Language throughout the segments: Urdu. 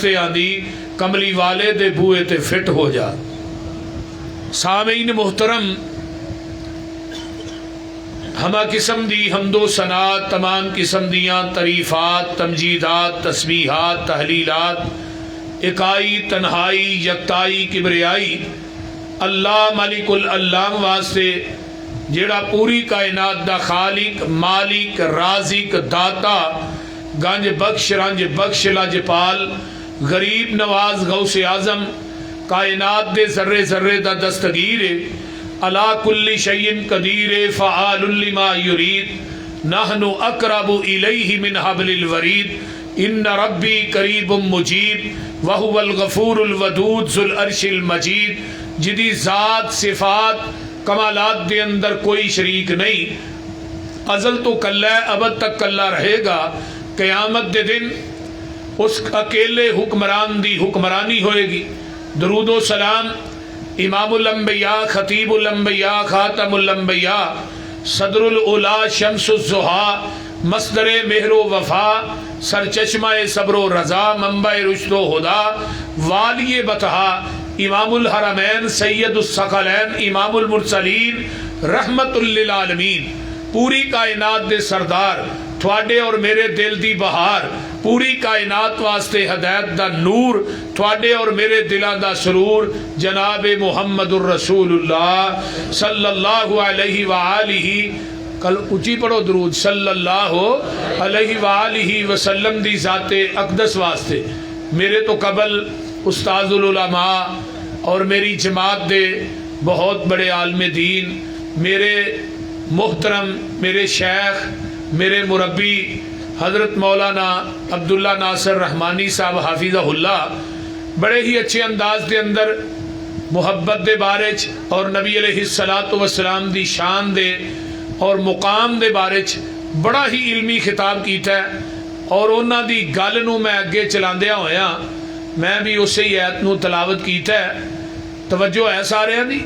واسطے آندی کملی والے دے بوئے تے فٹ ہو جا۔ سامعین محترم، ہمہ قسم دی حمد و ثناء، تمام قسم دیاں تعریفات، تمجیدات، تسبیحات، تحلیلات، اکائی، تنہائی، یکتائی، کبریائی اللہ مالک العلام واسطے جیڑا پوری کائنات دا خالق، مالک، رازق، داتا، گنج بخش، رنج بخش، لاجپال، غریب نواز، غوث اعظم، کائنات دے ذرے ذرے دا دستگیر، علی کل شیء قدیر، فعال لما یرید، نحن اقرب الیہ من حبل الورید، ان ربی قریب مجیب وہو الغفور الودود ذو العرش المجید، جدی ذات، صفات، کمالات دے اندر کوئی شریک نہیں، ازل تو کلہ ہے، ابد تک کلہ رہے گا، قیامت دے دن اس اکیلے حکمران دی حکمرانی ہوئے گی۔ درود و سلام امام الانبیاء، خطیب الانبیاء، خاتم الانبیاء، صدر العلا، شمس الضحیٰ، مصدر مہر و وفا، سرچشمہ صبر و رضا، منبع رشد و ہدا، والی بطحا، امام الحرمین، سید الثقلین، امام المرسلین، رحمت للعالمین، پوری کائنات دے سردار، تھوڑے اور میرے دل دی بہار، پوری کائنات واسطے ہدایت دا نور، تھوڑے اور میرے دلاں دا سرور، جناب محمد الرسول اللہ صلی اللہ علیہ وآلہ، کل اونچی پڑھو درود، صلی اللہ علیہ وآلہ وسلم دی ذات اقدس واسطے، میرے تو قبل استاذ العلماء اور میری جماعت دے بہت بڑے عالم دین، میرے محترم، میرے شیخ، میرے مربی حضرت مولانا عبداللہ ناصر رحمانی صاحب حافظہ اللہ بڑے ہی اچھے انداز دے اندر محبت دے بارے اور نبی علیہ الصلوۃ والسلام دی شان دے اور مقام دے بارے بڑا ہی علمی خطاب کیتا ہے، اور انہاں دی گل نو میں اگے چلاندیا ہویا میں بھی اسی ایت نو تلاوت کیتا ہے۔ توجہ ہے سارے دی؟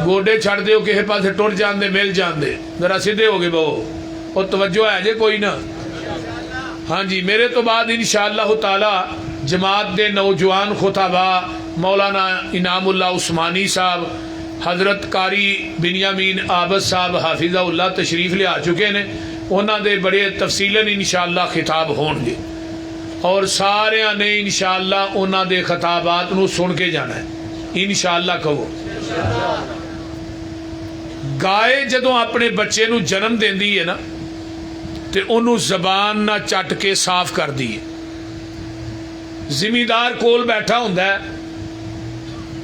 گوڈے چھڑ دیو کہے پاسے ٹر جان دے، مل جان دے، ذرا سیدھے ہو گئے بہو، اور توجہ ہے جے کوئی نہ؟ ہاں جی، میرے تو بعد انشاءاللہ تعالی جماعت دے نوجوان خطبہ مولانا انعام اللہ عثمانی صاحب، حضرت قاری بنیامین عابد صاحب حافظہ اللہ تشریف لے آ چکے ہیں، انہاں دے بڑے تفصیلاً انشاءاللہ خطاب ہون گے، اور سارے نے انشاءاللہ انہاں دے خطابات نو سن کے جانا ہے انشاءاللہ۔ کہو گائے جدوں اپنے بچے نو جنم دیندی ہے نا تے انہوں زبان نہ چٹ کے صاف کر دی، زمیندار کول بیٹھا ہوندا ہے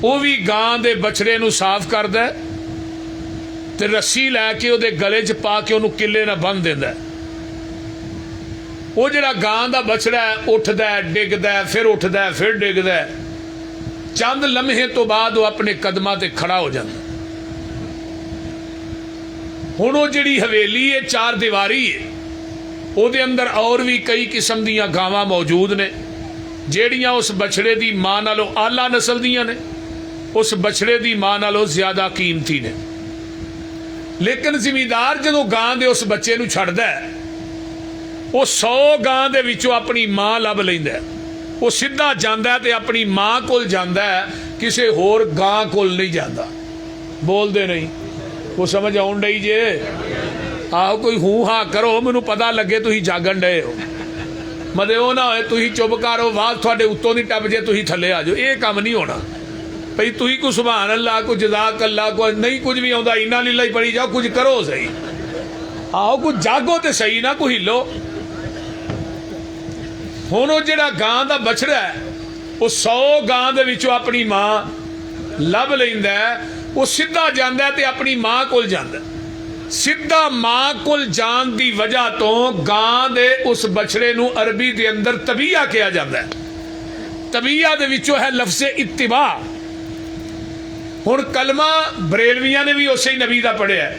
وہ بھی گاں دے بچڑے نو صاف کردا ہے تے رسی لے کے وہ گلے چ پا کے انہوں کلے نہ بن دیندا ہے۔ وہ جڑا گاں دا بچڑا ہے اٹھدا ہے، ڈگدا ہے، پھر اٹھدا ہے، پھر ڈگدا ہے، چند لمحے تو بعد وہ اپنے قدماں تے کھڑا ہو جاندا ہے۔ ہن وہ جڑی حویلی ہے چار دیواری ہے، او دے اندر اور بھی کئی قسم دیاں گاواں موجود نے جیڑیاں اس بچڑے دی ماں نالوں اعلیٰ نسل دیاں نے، اس بچڑے دی ماں نالوں زیادہ قیمتی نے، لیکن زمیندار جدوں گاں دے اس بچے نو چھڑدا ہے وہ 100 گاں دے وچوں اپنی ماں لب لیندا ہے، وہ سیدھا جاندا ہے تے اپنی ماں کول جاندا ہے، کسے ہور گاں کول نہیں جاندا۔ بول دے نہیں، وہ سمجھ آن ڈئی جے؟ آہو کوئی ہوں ہاں کرو، مینوں پتہ لگے تسی جاگن ڈے ہو، مدے وہ نہ ہوئے تسی چپ کرو واز تھوڑے اتوں دی ٹپ جے تسی تھلے آ جاؤ، یہ کام نہیں ہونا بھئی۔ تسی کو سبحان اللہ، کو جزاک اللہ، کو نہیں کچھ بھی آਉਂدا انا للہ ہی پڑھی جاؤ، کچھ کرو صحیح، آہو کچھ جاگو تے صحیح نہ کو ہلو۔ ہن وہ جڑا گاں دا بچڑا ہے وہ 100 گاں دے وچوں اپنی ماں لب لیندا ہے، وہ سیدھا جاندا ہے تے اپنی ماں کول جاندا ہے۔ سیدھا ماں کول جان دی وجہ تو گاں دے اس بچڑے نو عربی دے اندر طبیعہ کیا جاتا ہے۔ طبیعہ دے وچوں ہے لفظ اتباع۔ ہن کلمہ بریلویاں نے بھی اسی نبی دا پڑھیا ہے،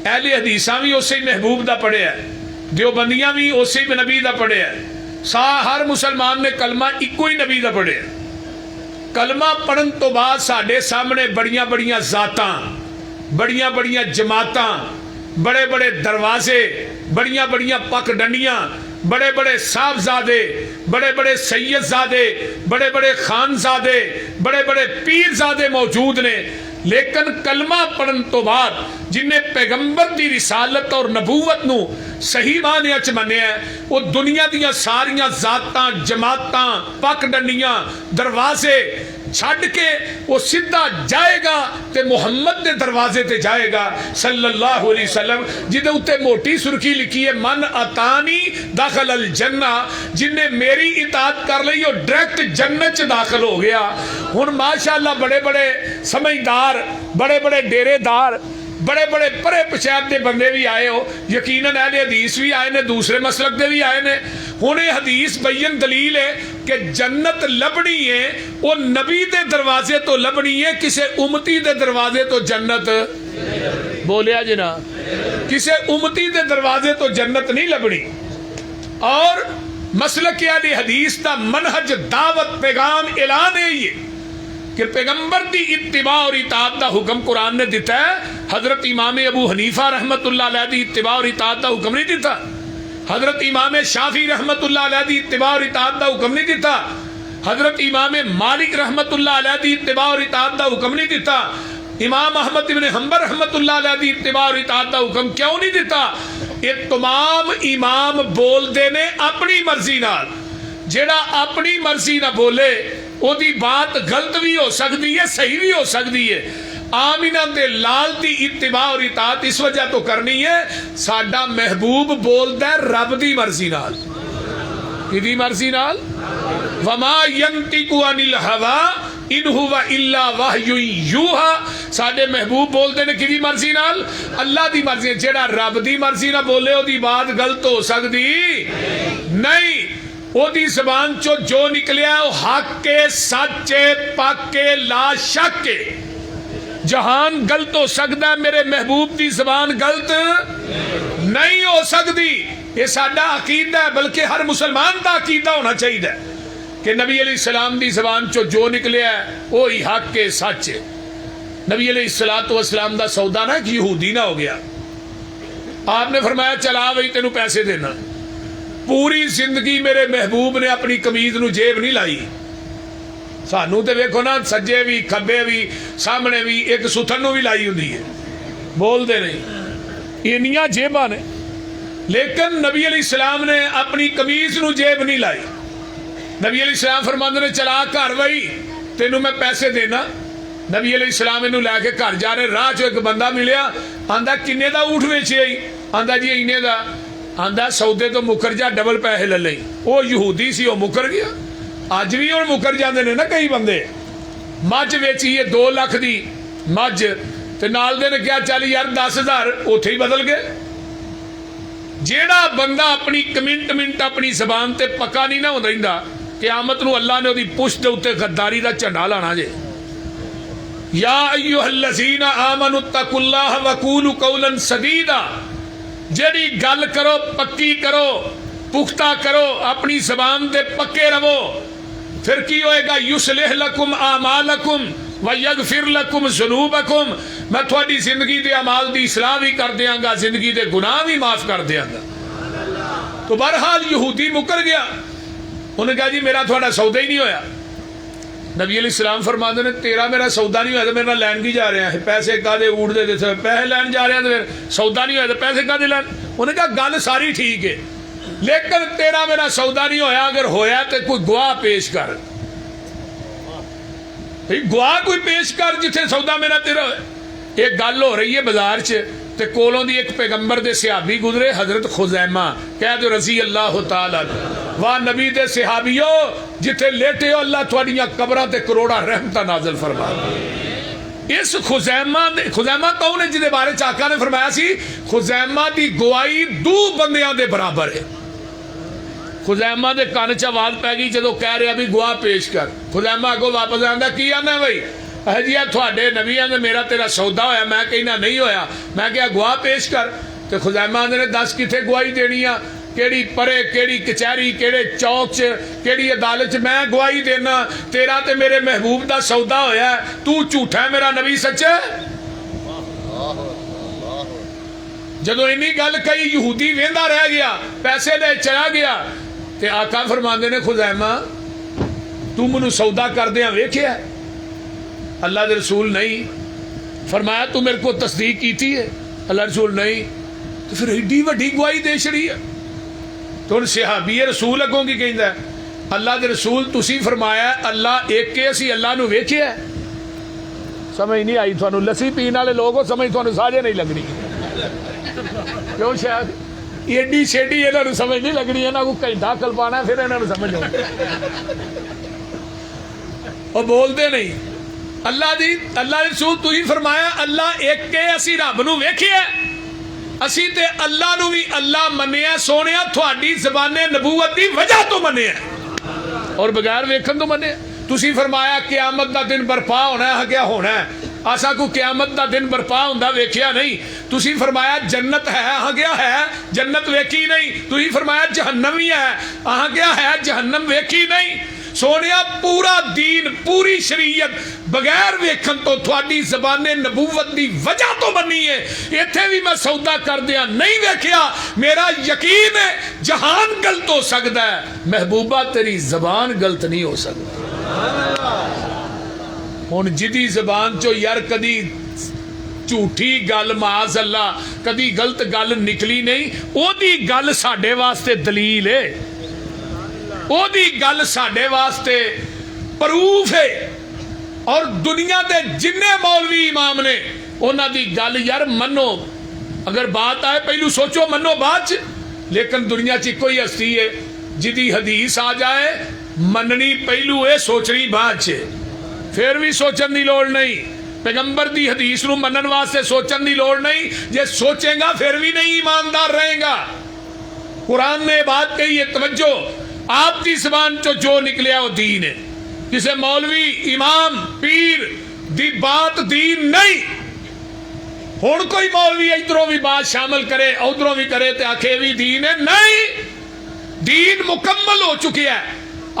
اہل حدیثاں بھی اسی محبوب دا پڑھیا ہے، دیوبندیاں بھی اسی نبی دا پڑھیا ہے، ہر مسلمان نے کلمہ ایکو ہی نبی دا پڑھیا ہے۔ کلمہ پڑھن تو بعد ساڈے سامنے بڑیاں بڑیاں ذاتاں، بڑیاں بڑیاں جماعتاں، بڑے بڑے دروازے، بڑیاں بڑیاں پک ڈنڈیاں بڑے بڑے صاحبزادے، بڑے بڑے سیدزادے، بڑے بڑے خانزادے، بڑے بڑے پیرزادے موجود نے، لیکن کلمہ پڑھن تو بعد جنہیں پیغمبر دی رسالت اور نبوت نو صحیح معنی اچ منیا ہے، وہ دنیا دیاں ساریاں ذاتاں، جماعتاں، پک ڈنڈیاں، دروازے چھڈ کے وہ سیدھا جائے گا تے محمد دے دروازے تے جائے گا صلی اللہ علیہ وسلم، جدے اتے موٹی سرخی لکھی ہے من اتانی داخل الجنہ، جن نے میری اطاعت کر لئی وہ ڈائریکٹ جنت چ داخل ہو گیا۔ ہن ماشاءاللہ بڑے بڑے سمجھدار، بڑے بڑے ڈیرے دار، بڑے بڑے پرے پچھیت دے بندے بھی آئے ہو، یقیناً اہل حدیث بھی آئے نے، دوسرے مسلک دے بھی آئے نے۔ ہن یہ حدیث بین دلیل ہے کہ جنت لبنی ہے وہ نبی دے دروازے تو لبنی ہے، کسے امتی دے دروازے تو جنت بولیا جنا، کسے امتی دے دروازے تو جنت نہیں لبنی۔ اور مسلک اہل حدیث دا منہج دعوت پیغام اعلان ہے یہ کہ پیغمبر دی اتباع اور اطاعت دا حکم قرآن نے دیتا ہے۔ حضرت امام ابو حنیفہ رحمت اللہ علیہ دی اتباع اور اطاعت دا حکم نہیں دیتا، حضرت امام شافعی رحمت اللہ علیہ دی اتباع اور اطاعت دا حکم نہیں دیتا، حضرت امام مالک رحمت اللہ علیہ دی اتباع اور اطاعت دا حکم نہیں دیتا، امام احمد بن حنبل رحمت اللہ علیہ دی اتباع اور اطاعت دا حکم کیوں نہیں دیتا؟ یہ تمام امام بول دے نے اپنی مرضی نال، جیڑا اپنی مرضی نہ بولے او دی بات غلط بھی ہو سکتی ہے، صحیح بھی ہو سکتی ہے۔ آمینہ دے لال دی اتباع اور اطاعت اس وجہ تو کرنی ہے، ساڈا محبوب بولدا ہے رب دی مرضی نال، کدی مرضی نال؟ وما ينطق عن الهوى ان هو الا وحی یوحى، ساڈے محبوب بولدے نے کدی مرضی نال؟ اللہ دی مرضی۔ جیڑا رب دی مرضی نہ بولے او دی بات غلط ہو سکتی نہیں، او دی زبان چو جو نکلیا او حق کے، سچے، پاک کے، لا شک کے۔ جہان غلط ہو سکتا ہے، میرے محبوب دی زبان غلط نہیں ہو سکتی۔ یہ ساڈا عقیدہ ہے، بلکہ ہر مسلمان دا عقیدہ ہونا چاہیے کہ نبی علیہ السلام دی زبان چو جو نکلیا ہے وہی حق کے، سچ ہے۔ نبی علیہ السلام دا سودا نہ کہ یہودی نہ ہو گیا، آپ نے فرمایا چلا بھائی تینوں پیسے دینا، پوری زندگی میرے محبوب نے اپنی قمیض نو جیب نہیں لائی۔ سانو تے ویکھو نا سجے بھی کھبے بھی سامنے بھی ایک ستھن نو بھی لائی ہوندی ہے، بول دے نہیں، انیاں جیباں نے، لیکن نبی علیہ السلام نے اپنی قمیض نو جیب نہیں لائی۔ نبی علیہ السلام فرماندے نے چلا گھر وئی تینوں میں پیسے دینا۔ نبی علیہ السلام انہوں لے کے گھر جا رہے، راہ چو ایک بندہ ملیا، آندا کنے دا اونٹ ویچیا ہی؟ آندا جی اینے دا۔ آندا سودے تو مکر جا، ڈبل پیسے لے لئی۔ وہ یہودی سی، وہ مکر گیا۔ اج بھی ہن مکر جاندے نے نا کئی بندے۔ مجھ ویچی ہے 2 لاکھ دی مجھ، تے نال دے نے کیا چل یار 10,000 اوتھے ہی بدل گئے۔ جیڑا بندہ اپنی منٹ اپنی زبان تے پکا نہیں نہ ہوندا رہندا، قیامت نو اللہ نے وہ پشت اتنے غداری دا جھنڈا لانا جے۔ یا ایھا الذین آمنوا اتقوا اللہ وقولوا قولا سدیدا، جڑی گل کرو پکی کرو، پختہ کرو، اپنی زبان دے پکے رہو، پھر کی ہوئے گا؟ یصلح لکم اعمالکم ویغفر لکم ذنوبکم، میں تھوڑی زندگی دے اعمال دی اصلاح بھی کر دیاں گا، زندگی دے گناہ بھی معاف کر دیاں گا۔ تو بہرحال یہودی مکر گیا، انہوں نے کہا جی میرا تھوڑا سودا ہی نہیں ہویا۔ نبی علیہ السلام فرماتے ہیں تیرا میرا سودا نہیں ہوا تو میرا لین کی جا رہے ہیں؟ پیسے کدے اوٹ دے دیتے، پیسے لین جا رہے ہیں تو پھر سودا نہیں ہوا تو پیسے کدے لین؟ انہوں نے کہا گل ساری ٹھیک ہے، لیکن تیرا میرا سودا نہیں ہویا، اگر ہویا تو کوئی گواہ پیش کر، گواہ کوئی پیش کر جتھے سودا میرا تیرا ہوئے۔ ایک گل ہو رہی ہے بازار چ، تے کولوں دی ایک پیغمبر دے صحابی گزرے، حضرت خزیمہ، کہہ دو رضی اللہ تعالی واہ نبی دے صحابیو جتھے لیٹے ہو اللہ تھوڑیاں قبراں تے کروڑا رحمتاں نازل فرما۔ اس خزیمہ کون ہے جدے بارے آقا نے فرمایا سی خزیمہ دی گواہی 2 بندیاں دے برابر ہے۔ خزیمہ دے کان چ آواز پی گئی جدو کہہ رہے ابھی گواہ پیش کر، خزیمہ اگوں واپس آندا کی آنا بھائی؟ جی تھوڑے نبیاں نے میرا تیرا سودا ہویا، میں کہنا نہیں ہویا، میں کہا گواہ پیش کر۔ تو خزیمہ نے 10 کتھے گواہی دینی آ، کیڑی پرے، کیڑی کچہری، کیڑے چوک چ، کیڑی عدالت چ میں گواہی دینا؟ تیرا تے میرے محبوب دا سودا ہویا ہے، تو جھوٹا ہے، میرا نبی سچا ہے؟ جدو اینی گل کہی یہودی ویندا رہ گیا، پیسے لے چلا گیا، تے آقا فرماندے نے خزیمہ تو منو سودا کردیاں ویکھیا؟ اللہ دے رسول نہیں۔ فرمایا تو میرے کو تصدیق کیتی ہے؟ اللہ رسول نہیں۔ تو پھر ایڈی وڈی گواہی دے چھڑی ہے۔ تو ان صحابی رسول اگوں کی کہندا ہے اللہ دے رسول تسی فرمایا اللہ ایک کے اسی اللہ نو ویکھیا ہے؟ سمجھ نہیں آئی تھانو، لسی پین والے لوگ ہو، سمجھ تھانو ساجے نہیں لگنی کیوں؟ شاید ایڈی شیڈی انہاں نو سمجھ نہیں لگنی، انہاں کو گھنٹہ کلپانا ہے پھر انہاں نو سمجھ آؤ، وہ بولتے نہیں۔ اللہ دی اللہ رسول تسی فرمایا اللہ ایک کے اسی رب نو ویکھیا ہے، اسی تے اللہ نو بھی اللہ منیا سونیا تھوڑی زبان نبوت دی وجہ تو منیا اور بغیر ویکھن تو منیا۔ تسی فرمایا قیامت دا دن برپا ہونا ہے، کیا ہونا ہے؟ آسا کو قیامت دا دن برپا ہوندا ویکھیا نہیں۔ تسی فرمایا جنت ہے، کیا ہے؟ جنت ویکھی نہیں۔ تسی فرمایا جہنم ہی ہے، کیا ہے؟ جہنم ویکھی نہیں۔ سونیا پورا دین پوری شریعت بغیر ویکھن تو تھوڑی زبان نبوت دی وجہ تو بنی ہے، ایتھے بھی میں سودا کر دیا نہیں ویکھیا، میرا یقین ہے جہان غلط ہو سکتا ہے، محبوبہ تیری زبان غلط نہیں ہو سکتا۔ ہن جدی زبان چو یار کدی جھوٹی گل معاذ اللہ کدی غلط گل نکلی نہیں، او دی گل ساڈے واسطے دلیل ہے، او دی گل ساڈے واسطے پروف ہے۔ اور دنیا دے جننے مولوی امام نے انہاں دی گل یار منو، اگر بات آئے پہلو سوچو منو بعد چ، لیکن دنیا چ کوئی ہستی ہے جدی حدیث آ جائے مننی پہلو ہے سوچنی بعد چ، پھر بھی سوچن دی لوڑ نہیں۔ پیغمبر دی حدیث نو منن واسطے سوچن دی لوڑ نہیں، جے سوچیں گا پھر بھی نہیں ایماندار رہے گا۔ قرآن نے بات کہی ہے، توجہ، آپ کی زبان چو جو نکلیا وہ دین ہے، کسے مولوی امام پیر دی بات دین نہیں۔ ہن کوئی مولوی ادھروں بھی بات شامل کرے ادھروں بھی کرے تے آکھے بھی دین ہے، نہیں، دین مکمل ہو چکی ہے۔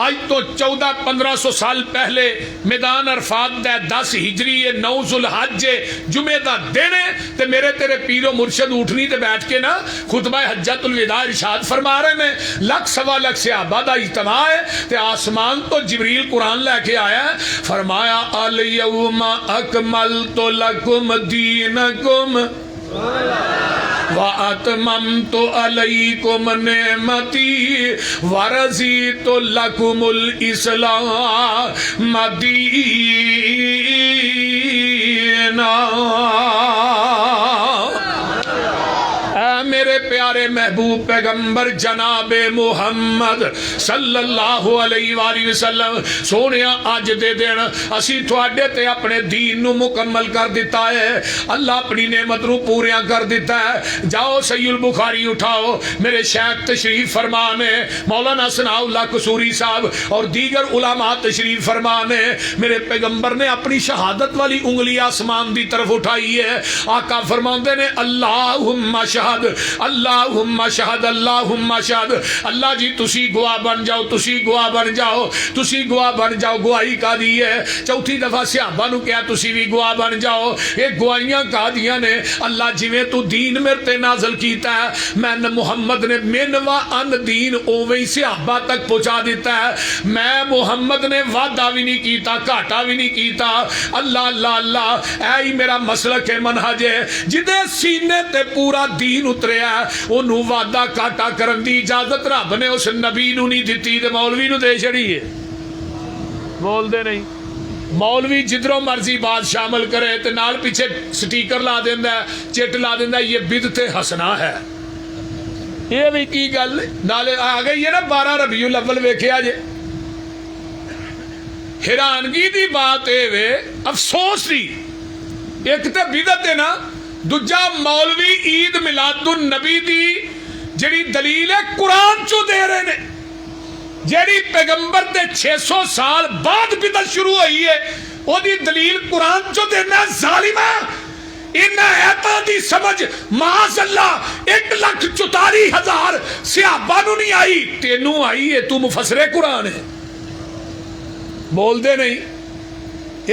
آج تو 1400-1500 سال پہلے میدان عرفات دا 10 ہجری 9 ذوالحج جمعے دا دن ہے تے میرے تیرے پیر و مرشد اٹھنی تے بیٹھ کے نا خطبہ حجت الوداع ارشاد فرما رہے ہیں، لاکھ سوا لاکھ صحابہ دا اجتماع ہے تے آسمان تو جبریل قرآن لے کے آیا ہے، فرمایا الیوم اکملت لکم دینکم وَأَتْمَمْتُ عَلَيْكُمْ نِعْمَتِي وَرَضِيتُ لَكُمُ الْإِسْلَامَ دِينًا۔ اے میرے پیارے محبوب پیغمبر جناب محمد صلی اللہ علیہ وآلہ وسلم، سونیا آج دے دن اسی تھوڑے تے اپنے دین نو مکمل کر دیتا ہے، اللہ اپنی نعمت نو پوریاں کر دیتا ہے۔ جاؤ صحیح البخاری اٹھاؤ، میرے شیخ تشریف فرمانے مولانا ثناء اللہ قصوری صاحب اور دیگر علماء تشریف فرمانے، میرے پیغمبر نے اپنی شہادت والی انگلی آسمان دی طرف اٹھائی ہے، آقا فرماندے نے اللہم شہد اللہم شہد اللہم شہد، اللہ جی تسی گواہ بن جاؤ، تسی گواہ بن جاؤ، تسی گواہ بن جاؤ۔ گواہی کا دی ہے، چوتھی دفعہ صحابہ نو کیا تسی بھی گواہ بن جاؤ۔ یہ گواہیاں کا دیا نے اللہ جویں تو دین میرے تے نازل کیتا ہے، میں محمد نے من و ان دین اوویں صحابہ تک پہنچا دیتا ہے، میں محمد نے وعدہ بھی نہیں کیتا گھاٹا بھی نہیں کیتا۔ اللہ اللہ اللہ، اے ہی میرا مسلک ہے منہج ہے، جدے سینے تے پورا دین اتریا انہوں وعدہ کاٹا کرن دی اجازت رب نے اس نبی نو نہیں دیتی تے مولوی نو دے چھڑی ہے۔ بول دے نہیں، مولوی جدروں مرضی بات شامل کرے تے نال پیچھے سٹیکر لا دیندا ہے، چٹ لا دیندا ہے، یہ بدعت حسنہ ہے۔ یہ بھی کی گل نالے آ گئی ہے نا 12 ربیع الاول ویکھیا جے، حیرانگی دی بات اے وے، افسوس دی، ایک تے بدعت ہے نا، دوجا مولوی عید میلاد النبی دی جڑی دلیل ہے قرآن چو دے رہے نے، جڑی پیغمبر دے 600 سال بعد بدعت شروع ہوئی ہے وہ دی دلیل قرآن چو دینا ظالمہ۔ انہاں ایتاں دی سمجھ معاذ اللہ 1,44,000 صحابہ نو نہیں آئی، تینوں آئی ہے، تو مفسر قرآن ہے۔ بول دے نہیں،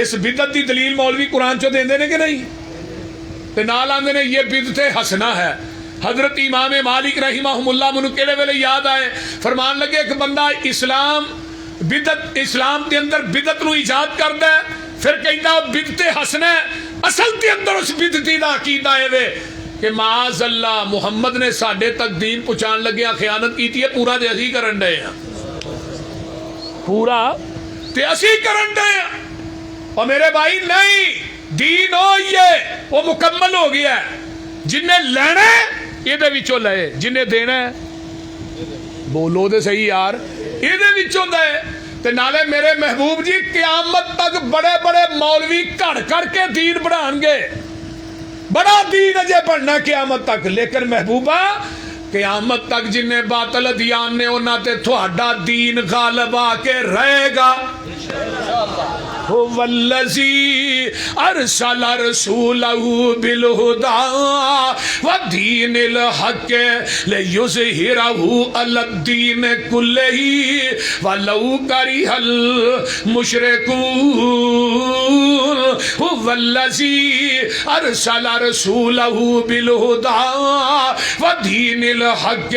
اس بدعت دی دلیل مولوی قرآن چو دیندے نے کہ نہیں؟ تے نال آندے نے یہ بدعت حسنہ ہے۔ حضرت امام مالک رحمہم منو کیڑے ویلے یاد آئے، فرمان لگے ایک بندہ اسلام دے اندر بدعت نو ایجاد کردا ہے، پھر کہندا بدعت حسنہ ہے، اصل دے اندر اس بدعتی دا عقیدہ ہے وے کہ معاذ اللہ محمد نے ساڈے تک دین پہنچان لگیا خیانت کیتی ہے، پورا تے اسی کرن ڈے ہیں، پورا تے اسی کرن ڈے ہیں۔ اور میرے بھائی نہیں، دین ہوئی ہے وہ مکمل ہو گیا ہے، جنہیں لینا ہے یہ دے وچوں لے، جنہیں دینا ہے بولو دے صحیح یار یہ دے وچوں دے۔ تے نالے میرے محبوب جی قیامت تک بڑے بڑے مولوی گھڑ کر کے دین بڑھان گے، بڑا دین اجے بڑھنا قیامت تک، لیکن محبوبہ قیامت تک جنہیں باطل ادیان نے انہاں تے تھوڑا دین غالب آ کے رہے گا۔ والذی ارسل رسولہ بالہدی ودین الحق لیظہرہ علی الدین کلہ ولو کرہ المشرکون۔ والذی ارسل رسولہ بالہدی ودین الحق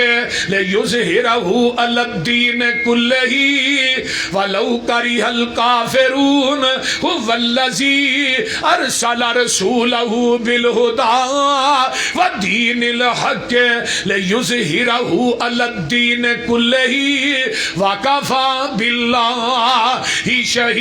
لیظہرہ علی الدین کلہ ولو کرہ الکافرون۔ والذی ارسل رسولہ بالہدی ودین الحق لیظہرہ علی الدین کلہ وکفی باللہ شہیدا۔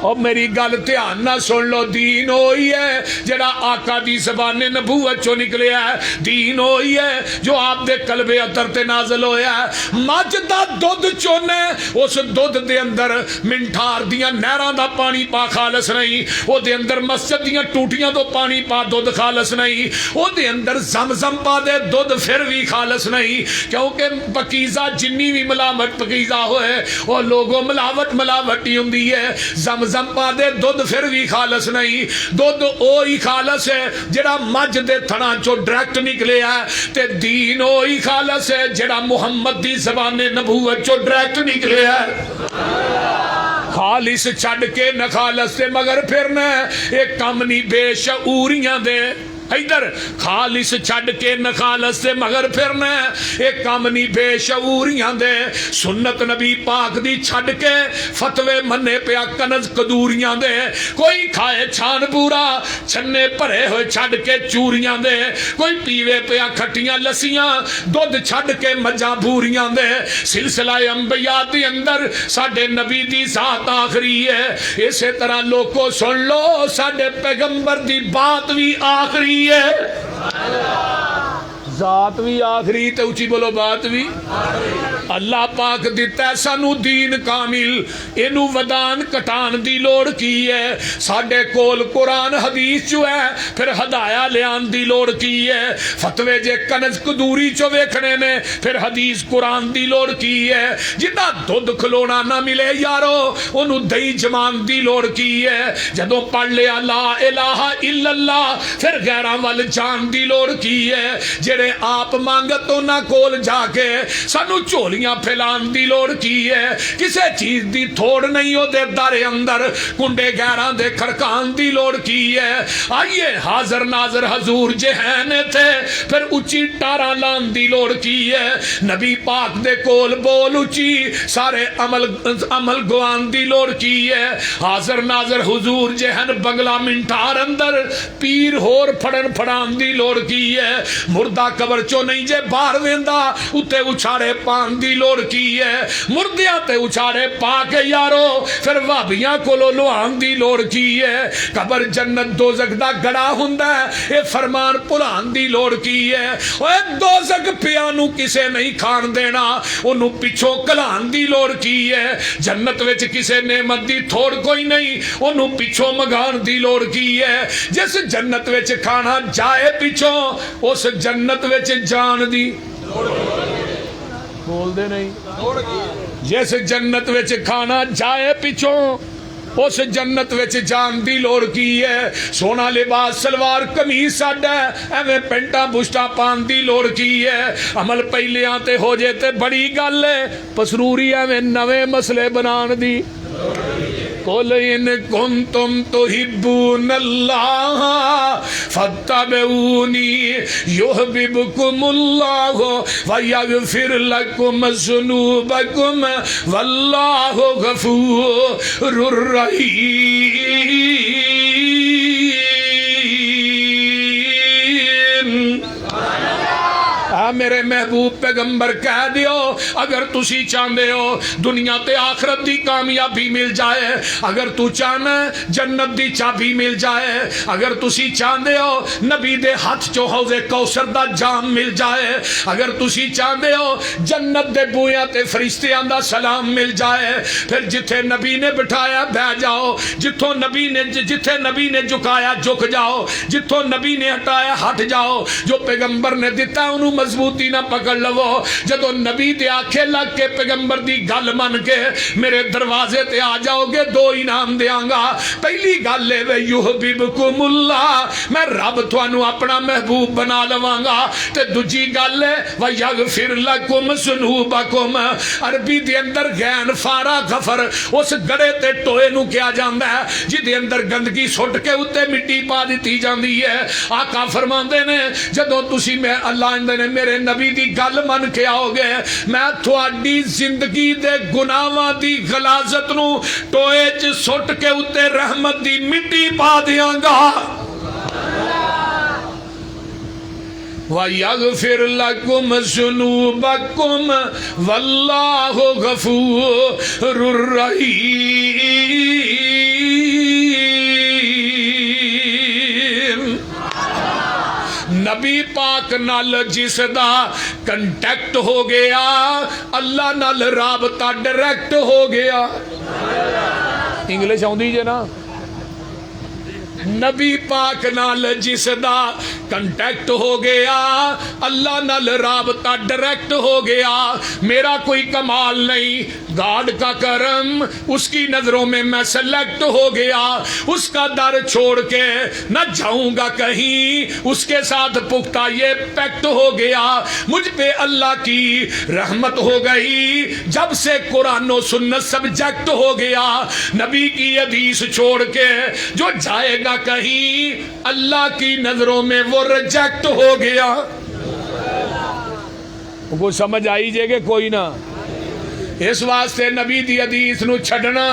اور میری گل دھیان نہ سن لو، دین ہوئی ہے جڑا آقا دی زبان نبوت چو نکلیا ہے، دین ہوئی ہے جو آپ دے قلب اطہر تے نازل ہویا ہے۔ مجھ دا دودھ چونے اس دودھ دے اندر منٹھار دیاں نہراں دا پانی پا خالص نہیں، او دے اندر مسجد دیاں ٹوٹیاں تو پانی پا دودھ خالص نہیں، او دے اندر زمزم پا دے دودھ پھر بھی خالص نہیں، کیونکہ پکیزہ جنی بھی ملاوٹ پکیزہ ہوئے وہ لوگوں ملاوٹ ہی ہوندی ہے، زمزم پا دے دودھ پھر بھی خالص نہیں۔ دودھ اوہی خالص ہے جڑا مجھ دے تھنا چو ڈائریکٹ نکلے ہے، تے دین اوہی خالص ہے جڑا محمد دی زبان نبوت چو ڈائریکٹ نکلے ہے۔ خالص چھڑ کے نہ خالص تے مگر پھرنا ایک کم نہیں بے شعوریاں دے، ادھر خالص چھڑ کے نہ خالص سے مگر پھرنا ایک کام نہیں بے شعوریاں دے، سنت نبی پاک دی چھڑ کے فتوے منے پیا کنز قدوریاں دے، کوئی کھائے چھان پورا چھنے پرے ہوئے چھڑ کے چوریاں دے، کوئی پیوے پیا کھٹیاں لسیاں دودھ چھڑ کے مجھا بھوریاں دے۔ سلسلہ انبیاء دی اندر ساڑھے نبی دی ذات آخری ہے، اسے طرح لوگوں سن لو ساڑھے پیغمبر دی بات بھی آخری ہے، ذات بھی آخری تے اچھی بولو بات بھی۔ اللہ پاک دیتا ہے سانو دین کامل، اینو ودان کٹان دی لوڑ کی ہے، ساڑھے کول قرآن حدیث جو ہے پھر ہدایہ لیان دی لوڑ کی ہے، فتوے جے کنز قدوری چو ویکھنے نے پھر حدیث قرآن دی لوڑ کی ہے، جنا دودھ کھلونا نہ ملے یارو انو دئی جمان دی لوڑ کی ہے، جدوں پڑھ لیا لا الہ الا اللہ پھر غیران وال جان دی لوڑ کی ہے، جڑے آپ مانگتوں نہ کول جا کے سانو چولیاں پھیلان دی لوڑ کی ہے، کسے چیز دی تھوڑ نہیں ہو دے دار اندر کنڈے گیران دے کھڑکان دی لوڑ کی ہے۔ آئیے حاضر ناظر حضور جہین تھے پھر اچھی ٹارا لان دی لوڑ کی ہے، نبی پاک دے کول بول اچھی سارے عمل گوان دی لوڑ کی ہے، حاضر ناظر حضور جہن بنگلہ منٹار اندر پیر ہور پھڑن پھڑان دی لوڑ کی ہے، مردہ قبر چو نہیں جے باہر ویندا اتے اچھاڑے پان دی لوڑ کی ہے، مردیاں تے اچھاڑے پا کے یارو پھر وابیاں کو لوہان دی لوڑ کی ہے، قبر جنت دوزخ دا گڑا ہوندا ہے، اے فرمان پلان دی لوڑ کی ہے، اے دوزخ پیانو کسے نہیں کھان دینا انو پچھو کلان دی لوڑ کی ہے، جنت وچ کسے نعمت دی تھوڑ کوئی نہیں انو پچھو مگان دی لوڑ کی ہے، جس جنت وچ کھانا جائے پچھو اس جنت وچ جان دی بول دے نہیں، جیسے جنت وچ کھانا جائے پچھوں اس جنت وچ جان دی لوڑ کی ہے، سونا لباس سلوار قمیص ساڈا ایویں پینٹاں بشٹاں پان دی لوڑ کی ہے، عمل پہلیاں تے ہو جے تے بڑی گل ہے، پسروری ایویں نویں مسئلے بنان دی قل ان کنتم تحبون اللہ فاتبعونی یحببکم اللہ ویغفر لکم ذنوبکم واللہ غفور الرحیم۔ میرے محبوب پیغمبر کہہ دیو اگر تسی چاہندے ہو دنیا تے آخرت دی کامیابی مل جائے، اگر تو چاہنا جنت دی چابی مل جائے، اگر تسی چاہندے ہو نبی دے ہاتھ چو حوض کوثر دا جام مل جائے، اگر تسی چاہندے ہو جنت دے بویاں تے فرشتیاں دا سلام مل جائے، پھر جتھے نبی نے بٹھایا بہ جاؤ، جتھوں نبی نے جتھے نبی نے جھکایا جھک جاؤ، جتھوں نبی نے ہٹایا ہٹ جاؤ، جو پیغمبر نے دیتا انہوں مضبوطی نہ پکڑ لو۔ جدو نبی دے آکھے لگ کے پیغمبر دی گل من کے میرے دروازے تے آ جاؤ گے، دو انعام دیاں گا۔ پہلی گل ہے وے یحببکم اللہ، میں رب تھانوں اپنا محبوب بنا لواں گا، تے دوجی گل ہے ویغفر لکم ذنوبکم، عربی دے اندر غین فارا غفر اس گڑے تے ٹوئے نو کیا جاندا ہے جدے اندر گندگی سٹ کے اوتے مٹی پا دتی جاندی ہے۔ آقا فرماندے نے جدوں تسی میں اللہ اندے نے میرے نبی دی گل من کے آؤ گے، میں تھوڑی زندگی دے گناہاں دی غلاظت نو ٹوئے چ سٹ کے اوتے رحمت دی مٹی پا دیاں گا۔ وَيَغْفِرْ لَكُمْ ذُنُوبَكُمْ وَاللَّهُ غَفُورٌ رَحِيمٌ۔ نبی پاک نال جس دا کنٹیکٹ ہو گیا اللہ نال رابطہ ڈائریکٹ ہو گیا۔ انگلش آؤں دیجئے نا، نبی پاک نال جس دا کنٹیکٹ ہو گیا اللہ نال رابطہ ڈائریکٹ ہو گیا۔ میرا کوئی کمال نہیں، گاڈ کا کرم، اس کی نظروں میں میں سلیکٹ ہو گیا۔ اس کا در چھوڑ کے نہ جاؤں گا کہیں، اس کے ساتھ پختہ یہ پیکٹ ہو گیا۔ مجھ پہ اللہ کی رحمت ہو گئی جب سے قرآن و سنت سبجیکٹ ہو گیا۔ نبی کی حدیث چھوڑ کے جو جائے گا کہیں اللہ کی نظروں میں وہ ریجیکٹ ہو گیا۔ کو سمجھ آئی جے کہ کوئی نہ؟ اس واسطے نبی دی حدیث نو چھڑنا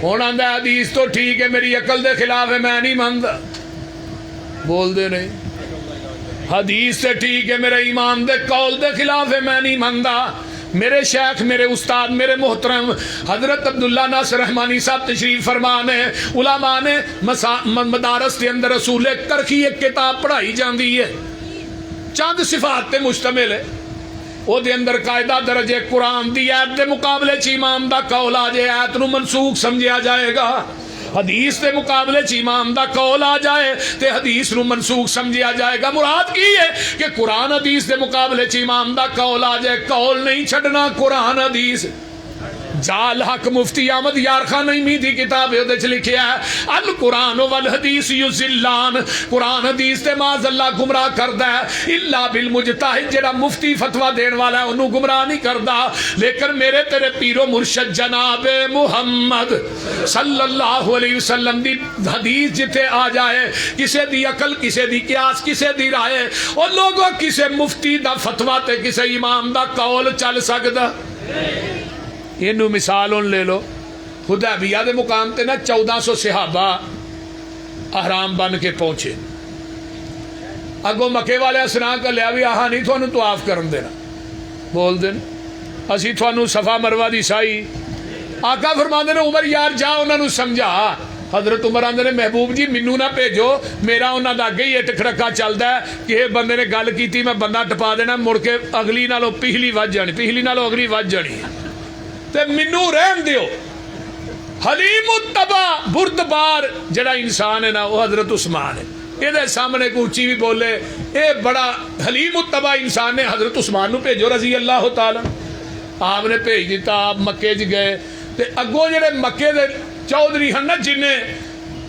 ہونا دا حدیث تو ٹھیک ہے میری عقل دے خلاف ہے میں نہیں مانتا، بول دے نہیں، حدیث سے ٹھیک ہے میرے ایمان دے قول دے خلاف ہے میں نہیں مانتا۔ میرے شیخ میرے استاد میرے محترم حضرت عبداللہ ناصر رحمانی صاحب تشریف فرمانے، علماء نے مدارس کے اندر رسول کرخی ایک کتاب پڑھائی جاندی ہے، چند صفات تے مشتمل ہے، او دے اندر قاعدہ درجے قرآن دی آیت دے مقابلے چ امام دا قول آ جائے آیت نو منسوخ سمجھا جائے گا، حدیث دے مقابلے چ امام دا قول آ جائے تے حدیث نو منسوخ سمجھا جائے گا۔ مراد کی ہے کہ قرآن حدیث دے مقابلے چ امام دا قول آ جائے، قول نہیں چھڑنا قرآن حدیث۔ جال حق مفتی احمد یار خان نعیمی دی کتاب ہے ادھے چ لکھیا ہے القرآن والحدیث یضلان، قرآن حدیث تے معاذ اللہ گمراہ کردا ہے، الا بالمجتہد جڑا مفتی فتویٰ دین والا ہے انہوں گمراہ نہیں کردا، لیکن میرے تیرے پیر و مرشد جناب محمد صلی اللہ علیہ وسلم دی حدیث جتے آ جائے، کسے دی عقل کسے دی قیاس کسے دی رائے، اور لوگوں کسے مفتی دا فتویٰ تے کسے امام دا قول چل سکدا۔ اینو مثال ان لے لو، حدیبیہ دے مقام تے نا 1400 صحابہ احرام بن کے پہنچے، اگو مکے والے سنا کر لیا بھی آہا نہیں تھانوں طواف کرن دینا، بول دین اسی تھانوں صفا مروہ دی سائی۔ آقا فرماندے نے عمر یار جا انہاں نو سمجھا، حضرت عمر آندے نے محبوب جی منو نہ بھیجو، میرا انہاں دا اگے ہی ٹکھڑکا چلدا ہے کہ بندے نے گل کیتی میں بندہ ٹپا دینا، مڑ کے اگلی نالوں پچھلی وج جانی، پچھلی نالوں اگلی وج جانی، تے منو رہن دیو۔ حلیم التبا بردبار جڑا انسان ہے نا وہ حضرت عثمان ہے، یہ سامنے کو اچھی بھی بولے اے بڑا حلیم التبا انسان نے، حضرت عثمان نو بھیجو رضی اللہ تعالی، آپ نے بھیج دیتا، آپ مکے چ گئے تے اگوں جڑے مکے دے چودھری ہیں نا جنے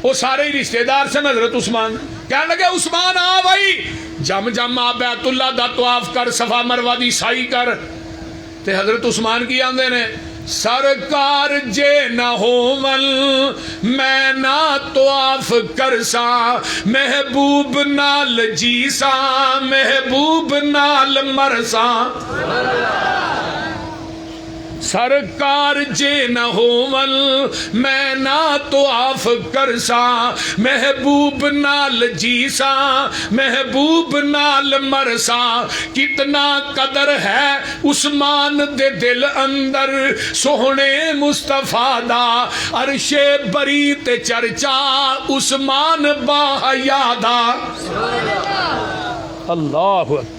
وہ سارے ہی رشتہ دار سن حضرت عثمان، کہنے لگے عثمان آ بھائی جم جم آ بیت اللہ دا طواف کر، صفا مروہ دی سائی کر، تے حضرت عثمان کی آندے نے سرکار جے نہ ہوون میں نہ طواف کرساں محبوب نال جیساں محبوب نال مرساں سرکار جے نہ ہوون میں نہ طواف کرساں محبوب نال جیساں محبوب نال مرساں کتنا قدر ہے عثمان دے دل اندر سوہنے مصطفیٰ دا عرش بری تے چرچا عثمان با حیا دا اللہ اکبر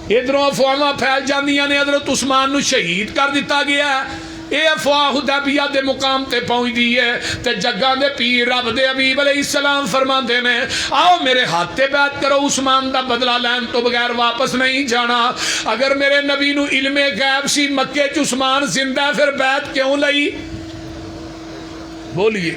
ادھروں افواਹਾਂ پھیل جاندیاں نے حضرت عثمان نو شہید کر دیتا گیا ہے اے افواہ حدیبیہ دے مقام تے پہنچ دی ہے تے جگاں دے پیر رب دے حبیب علیہ السلام فرماندے نے آؤ میرے ہاتھ تے بیعت کرو عثمان دا بدلہ لین تو بغیر واپس نہیں جانا اگر میرے نبی نو علم غیب سی مکے چ عثمان زندہ ہے پھر بیعت کیوں لئی بولیے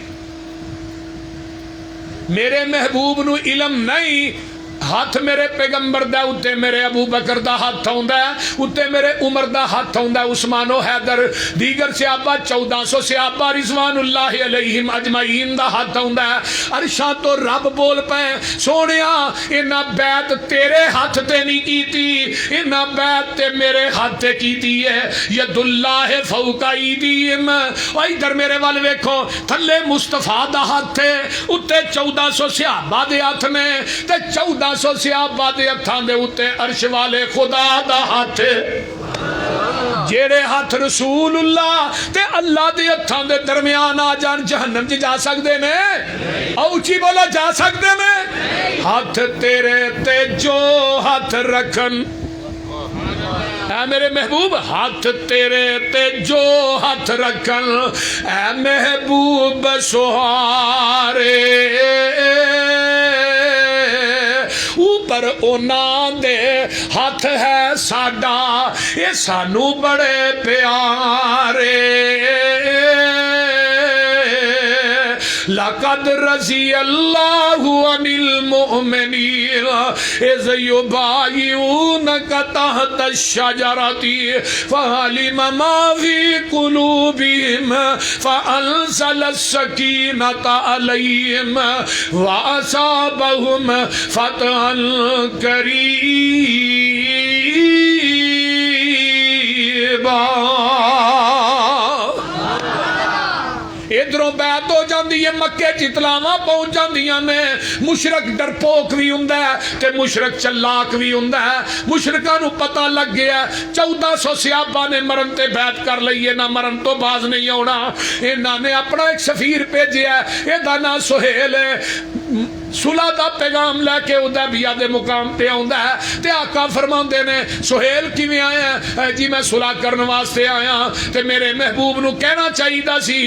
میرے محبوب نو علم نہیں ہاتھ میرے پیغمبر دا اتے میرے ابو بکر دا ہاتھ ہوندا ہے اتے میرے عمر دا ہاتھ ہوندا ہے عثمان و حیدر دیگر صحابہ 1400 صحابہ رضوان اللہ علیہم اجمعین دا ہاتھ ہوندا ہے عرشاں تو رب بول پے سونیا انہاں بیعت تیرے ہاتھ تے نہیں کیتی انہاں بیعت تے میرے ہاتھ تے کیتی ہے ید اللہ فوق ایدیہم او ادھر میرے وال ویکھو تھلے مصطفیٰ دا ہاتھ ہے اتے 1400 صحابہ دے ہاتھ نے تے 1400 صحابہ دے ہتھاں دے اتے عرش والے خدا دا ہاتھ جیڑے ہاتھ رسول اللہ تے اللہ دے ہتھاں دے درمیان آ جان جہنم جی جا سکدے نے اوچی بولا جا سکدے نے ہاتھ تیرے تے جو ہاتھ رکھن اے میرے محبوب ہاتھ تیرے تے جو ہاتھ رکھن اے محبوب سہارے اوپر اونا دے ہاتھ ہے ساڈا یہ سانو بڑے پیارے لقد رضی اللہ عن المؤمنین اذ یبایعونک تحت الشجرۃ فعلم ما فی قلوبہم فانزل السکینۃ علیہم واصابہم فتحا قریبا ادھروں بیعت ہو جاندی ہے مکے چتلاواں پہنچ جاندیاں نے مشرک ڈرپوک بھی ہوندا ہے تے مشرک چلاک بھی ہوندا ہے مشرکاں نو پتہ لگ گیا 1400 صحابہ نے مرن تے بیعت کر لئی ہے نہ مرن تو باز نہیں ہونا انہاں نے اپنا ایک سفیر بھیجیا ہے اے دا نام سہیل ہے صلح دا پیغام لے کے حدیبیہ دے مقام تے آوندا ہے تے آقا فرماندے نے سہیل کیویں آیا ہے جی میں صلح کرن واسطے آیا تے میرے محبوب نو کہنا چاہیدا سی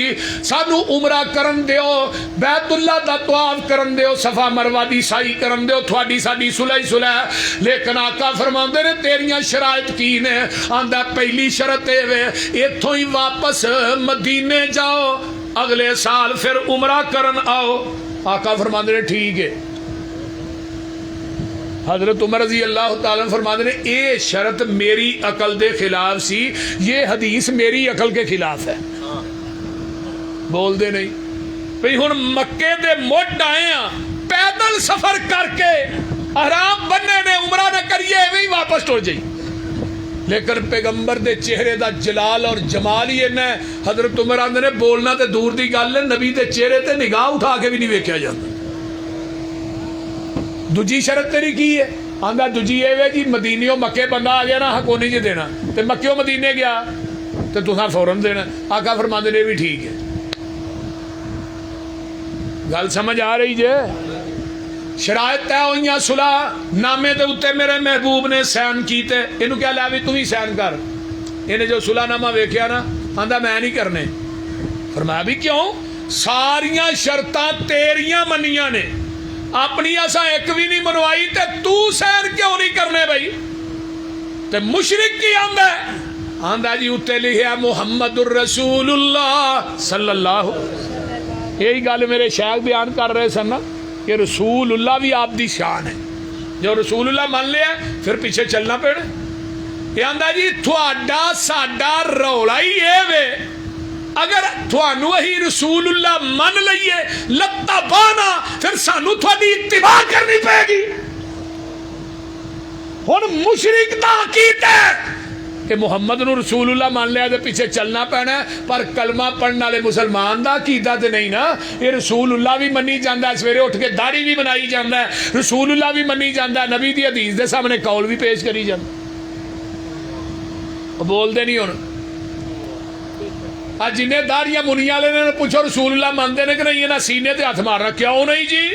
سانو عمرہ کرن دیو بیت اللہ دا طواف کرن دیو صفا مروہ دی سعی کرن دیو تھوڑی ساڈی صلح ہی صلح لیکن آقا فرماندے نے تیریاں شرائط کی نے آندا پہلی شرط اے وے ایتھوں ہی واپس مدینے جاؤ اگلے سال پھر عمرہ کرن آؤ آقا فرماندے نے ٹھیک ہے حضرت عمر رضی اللہ تعالیٰ فرماندے نے اے شرط میری عقل دے خلاف سی یہ حدیث میری عقل کے خلاف ہے بول دے نہیں بھئی ہن مکے دے مڈ آئے ہیں پیدل سفر کر کے احرام بننے نے عمرہ نہ کریے وہی واپس ٹر جائی لیکن پیغمبر دے چہرے دا جلال اور جمال ہی ہے حضرت عمر آندے نے بولنا تے دور دی گل ہے نبی دے چہرے تے نگاہ اٹھا کے بھی نہیں ویکھیا جاندا دوجی شرط تیری کی ہے آندا دوجی اے وے جی مدینیوں مکے بندہ آ گیا نا حق نہیں جی دینا تے مکیوں مدینے گیا تے تساں فوراً دینا آقا فرماندے نے بھی ٹھیک ہے گل سمجھ آ رہی جے شرائط طے ہوئیاں صلح نامے دے اتے میرے محبوب نے سین کیتے انہوں کیا لیا بھی تو ہی سین کر انہیں جو صلح نامہ ویکھیا نا آندہ میں نہیں کرنے فرمایا بھی کیوں ساریاں شرطاں تیریاں منیاں نے اپنی ایسا ایک بھی نہیں منوائی تے تو سین کیوں نہیں کرنے بھائی تے مشرک کی آندہ ہے آندہ جی اتے لکھیا محمد الرسول اللہ صلی اللہ یہی گل میرے شیخ بیان کر رہے سن نا کہ رسول اللہ بھی آپ دی شان ہے جو رسول اللہ مان لیا پھر پیچھے چلنا پڑے یہ آندا جی تھوڑا ساڈا رولا ہی یہ وے اگر تھانو وہی رسول اللہ من لئیے لتا بانا پھر سانو تھوڑی اتباع کرنی پائے گی. ہن مشرک دا عقیدہ کہ محمد نو رسول اللہ مان لیا دے پیچھے چلنا پینا ہے پر کلمہ پڑھنے والے مسلمان دا عقیدہ تے نہیں نا. یہ رسول اللہ بھی منی جاندا ہے سویرے اٹھ کے داڑھی بھی بنائی جاندا ہے رسول اللہ بھی منی جاندا ہے نبی دی حدیث دے سامنے قول بھی پیش کری جاندا بول دے نہیں ہن آج جنہیں داڑیاں منیا لے نے پوچھو رسول اللہ مانتے نے کہ نہیں نہ سینے تے ہاتھ مارنا کیوں نہیں جی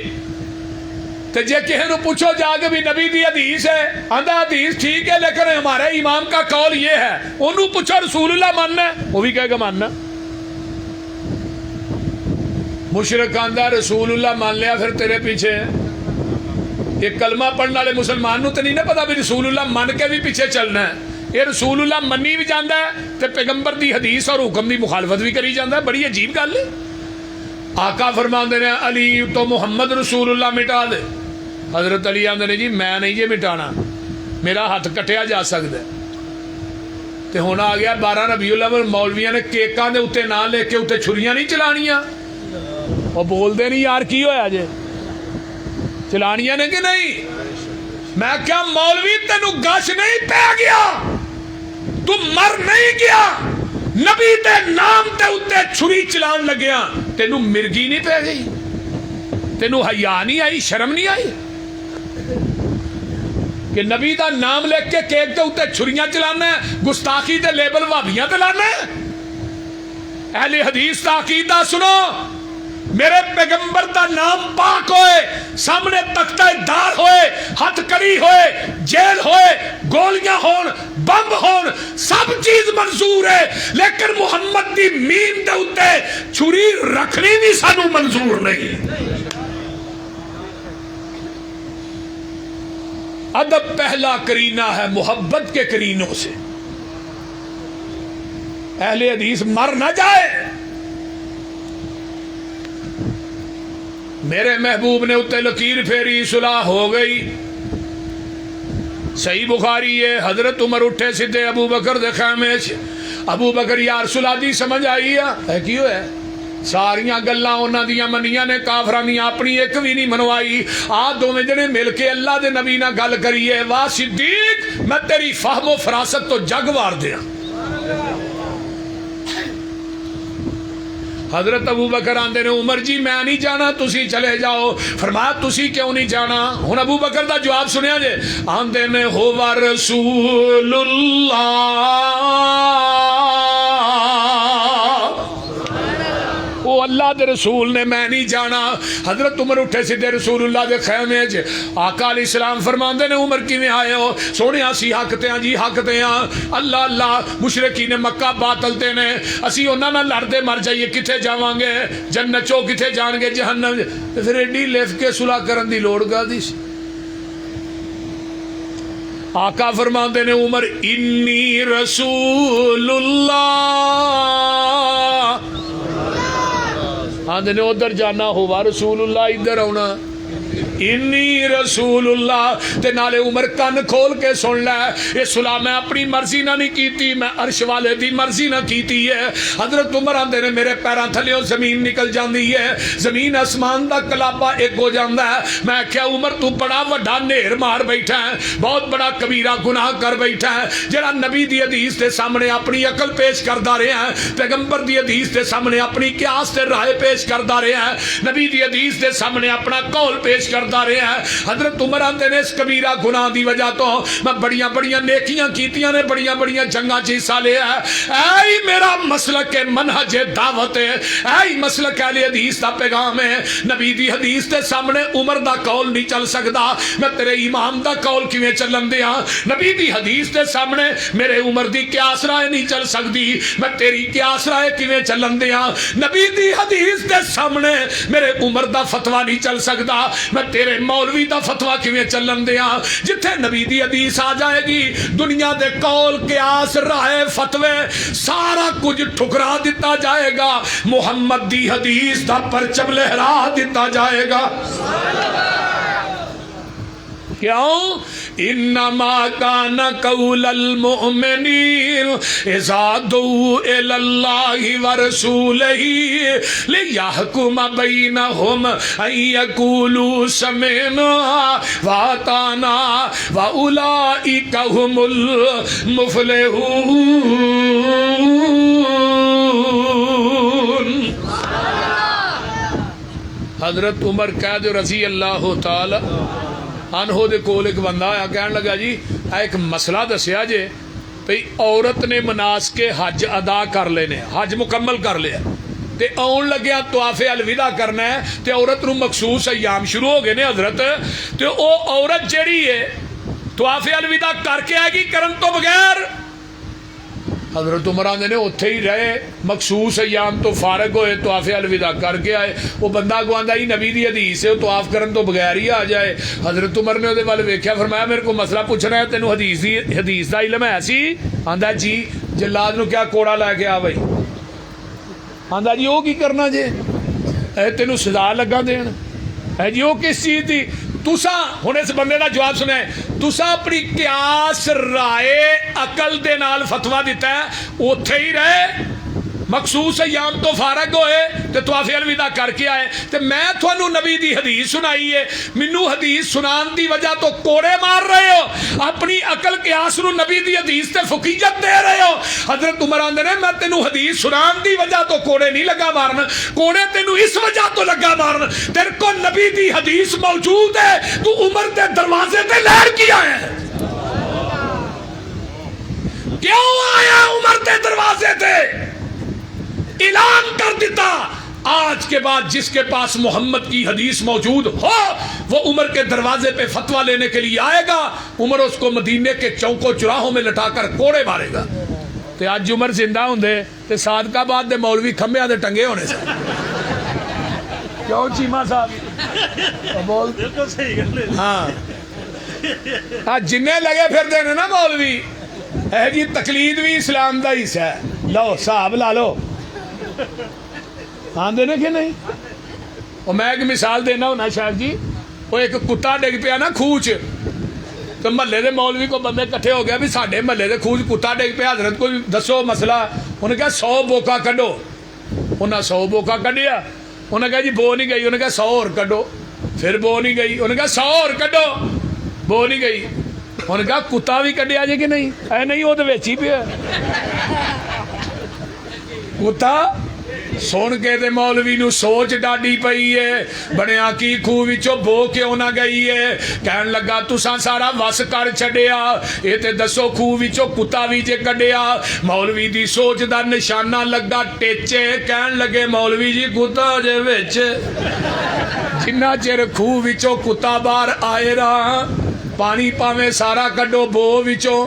تے جے کہے نو پوچھو جا کے بھی نبی دی حدیث ہے آندھا حدیث ٹھیک ہے لیکن ہمارے امام کا قول یہ ہے انہوں پوچھو رسول اللہ ماننا ہے وہ بھی کہے گا ماننا. مشرک آندھا رسول اللہ مان لیا پھر تیرے پیچھے ایک کلمہ پڑھنے والے مسلمان نو تے نہیں نہ پتا بھی رسول اللہ مان کے بھی پیچھے چلنا ہے. یہ رسول اللہ منی بھی جاندا ہے تے پیغمبر دی حدیث اور حکم دی مخالفت بھی کری جاندا ہے. بڑی عجیب گل ہے. آقا فرماندے نے علی تو محمد رسول اللہ مٹا دے. حضرت علی آندے نے جی میں نہیں جی مٹانا میرا ہاتھ کٹیا جا سکتا ہے. تے ہن آ گیا 12 ربیع الاول مولویاں نے کیکاں دے اوتے نام لکھ کے اوتے چھریاں نہیں چلانیاں. او بول دے نہیں یار کی ہویا جے چلانیاں نے کہ نہیں. میں کیا مولوی تینو گش نہیں پہ گیا تو مر نہیں گیا نبی دے نام تے اتے چھری چلان لگیا تینو مرگی نہیں پہ گئی تینو حیا نہیں آئی شرم نہیں آئی کہ نبی دا نام لے کے کیک تے اتے چھریاں چلانا ہے گستاخی دے لیبل وابیاں تے لانا ہے. اہل حدیث دا عقیدہ سنو میرے پیغمبر دا نام پاک ہوئے سامنے تختہ دار ہوئے ہتھ کڑی ہوئے جیل ہوئے گولیاں ہون بم ہون سب چیز منظور ہے لیکن محمد دی مین دے اتے چھری رکھنی بھی سانو منظور نہیں. ادب پہلا کرینہ ہے محبت کے کرینوں سے. اہل حدیث مر نہ جائے. میرے محبوب نے اتے لکیر پھیری صلح ہو گئی. صحیح بخاری ہے حضرت عمر اٹھے سدھے ابو بکر دے خیمے ابو بکر یا رسول اللہ دی سمجھ آئی ہے کیوں ہے ساریاں گلاں انہاں دیاں منیاں نے کافراں دیاں اپنی ایک بھی نہیں منوائی. آ دوویں جنے مل کے اللہ دے نبی نال گل کریے واہ صدیق میں تیری فہم و فراست تو جگ وار دیاں. حضرت ابو بکر آندے نے عمر جی میں نہیں جانا تسی چلے جاؤ. فرمایا تسی کیوں نہیں جانا. ہن ابو بکر دا جواب سنیا جے آندے نے ہو رسول اللہ وہ اللہ دے رسول نے میں نہیں جانا. حضرت عمر اٹھے سیدھے رسول اللہ دے خیمے چ آقا علیہ السلام فرماندے نے عمر کیویں آئے ہو سونے اسی حق تے ہاں جی حق تے ہاں اللہ اللہ مشرکین مکہ باطل تے نے اسی انہاں نال لڑدے مر جائیے کتے جاواں گے جنت چوں کتے جان گے جہنم تے پھر ایڈی لف کے صلح کرن دی لوڑ کادی سی. آقا فرماندے نے عمر انی رسول اللہ آندے نے ادھر جانا ہوا رسول اللہ ادھر آنا انی رسول اللہ تے نالے عمر کن کھول کے سن لے یہ صلح میں اپنی مرضی نہ نہیں کیتی میں عرش والے دی مرضی نہ کیتی ہے. حضرت عمر آندے نے میرے پیراں تھلیوں زمین نکل جاندی ہے زمین آسمان دا کلابا ایک ہو جاندا ہے. میں کیا عمر تو بڑا وڈا نیر مار بیٹھا ہے بہت بڑا کبیرہ گناہ کر بیٹھا ہے جڑا نبی دی حدیث دے سامنے اپنی عقل پیش کردا رہا ہے پیغمبر دی حدیث دے سامنے اپنی قیاس تے رائے پیش کردا رہا ہے نبی دی حدیث دے سامنے اپنا قول پیش کردا رہا ہے. حضرت عمر آندے نے اس کبیرہ گناہ دی وجہ تو میں بڑیاں بڑیاں نیکیاں کیتیاں نے بڑیاں بڑیاں جنگاں چ حصہ لیا ہے. اے میرا مسلک منہج دعوت ہے اے مسلک اہل حدیث دا پیغام ہے. نبی دی حدیث دے سامنے عمر دا قول نہیں چل سکدا میں تیرے امام دا قول کیویں چلن دیاں. نبی دی حدیث دے سامنے میرے عمر دی قیاس رائے نہیں چل سکدی میں تیری قیاس رائے کیویں چلن دیاں. نبی دی حدیث دے سامنے میرے عمر دا فتوی نہیں چل سکدا میں تیرے مولوی دا فتوی کیویں چلن دیاں. جتھے نبی دی حدیث آ جائے گی دنیا دے قول قیاس رائے فتوے سارا کچھ ٹھکرا دیتا جائے گا محمد دی حدیث دا پرچم لہرا دیتا جائے گا. کیوں انما کان قول المؤمنین اذا دعوا الی اللہ ورسولہ لیحکم بینہم ان یقولوا سمعنا واطعنا واولئک هم المفلحون۔ حضرت عمر قید رضی اللہ تعالی عنہ دے کول ایک بندہ آیا، کہنے لگا جی ایک مسئلہ دسیا جے بھئی عورت نے مناسک حج ادا کر لینے، حج مکمل کر لیا تے آن لگیا طواف الوداع کرنا ہے تے عورت نو مخصوص ایام شروع ہو گئے نے حضرت، تے او عورت جیڑی ہے طواف الوداع کر کے آئے گی کرن تو بغیر؟ حضرت عمر آندے نے اتھے ہی رہے، مخصوص ایام تو فارغ ہوئے، طواف الوداع کر کے آئے۔ وہ بندہ کو آندا ہی نبی دی حدیث ہے طواف کرن تو بغیر ہی آ جائے۔ حضرت عمر نے وہ والے ویکھیا، فرمایا میرے کو مسئلہ پوچھنا ہے، تینوں حدیث دا علم ہے سی؟ آندا جی۔ جلاد نو کیا کوڑا لے کے آ بھائی؟ آندا جی وہ کی کرنا جے؟ اے تینوں سزا لگا دین؟ اے جی وہ کس چیز دی؟ تساں ہن اس بندے دا جواب سنیں، تساں اپنی قیاس رائے عقل دے نال فتویٰ دیتا ہے، اوتھے ہی رہے، مخصوص ایام تو فارغ ہوئے تے طواف الوداع کر کے آئے، تے میں تھانوں نبی دی حدیث سنائی ہے، مینوں حدیث سنان دی وجہ تو کوڑے مار رہے ہو، اپنی عقل قیاس نو نبی دی حدیث تے فقیہت دے رہے ہو۔ حضرت عمر آندے نے میں تینوں حدیث سنان دی وجہ تو کوڑے نہیں لگا مارن، کوڑے تینوں اس وجہ تو لگا مارن تیرے کو نبی دی حدیث موجود ہے، تو عمر دے دروازے تے لہر کیا ہے؟ کیوں آیا عمر دے دروازے تے؟ اعلان کر دیتا آج کے بعد جس کے پاس محمد کی حدیث موجود ہو وہ عمر کے دروازے پہ فتویٰ لینے کے لیے آئے گا، عمر اس کو مدینے کے چوکوں چراہوں میں لٹا کر کوڑے مارے گا۔ تے آج عمر زندہ ہوندے تے صادقہ باد دے مولوی کھمبیاں دے ٹنگے ہونے سے کیوں چیمہ صاحب بول ہاں جنہیں لگے پھر دینے نا مولوی اے جی تقلید بھی اسلام دا حصہ ہے، لو صاحب لا لو آندے نے کہ نہیں؟ اور میں ایک مثال دینا ہونا شاید جی، وہ ایک کتا ڈگ پیا نا کھوچ، تو محلے دے مولوی کو بندے کٹھے ہو گیا بھی ساڈے محلے دے کھوچ کتا ڈگ پیا، حضرت کو دسو مسئلہ۔ انہوں نے کہا 100 بوکا کڈو، انہوں نے 100 بوکا کڈیا، انہوں نے کہا جی بو نہیں گئی، انہوں نے کہا 100 اور کڈو، پھر بو نہیں گئی، انہوں نے کہا 100 اور کڈو، بو نہیں گئی، انہوں نے کہا کتا بھی کڈیا جی کہ نہیں؟ اے نہیں وہ تو ویچ ہی پیا کتا۔ سن کے تے مولوی نو سوچ ڈاڈی پئی ہے، بنیا کی خوہ وچوں بو کیوں نہ گئی ہے؟ کہن لگا تساں سارا وس کر چھڈیا، اے تے دسو خوہ وچوں کتا وی جے کڈیا۔ مولوی دی سوچ دا نشانہ لگا ٹیچے، کہن لگے مولوی جی کتا جے وچ، جنہ چر خوہ وچوں کتا باہر آئے رہا پانی پاویں سارا کڈو بو وچوں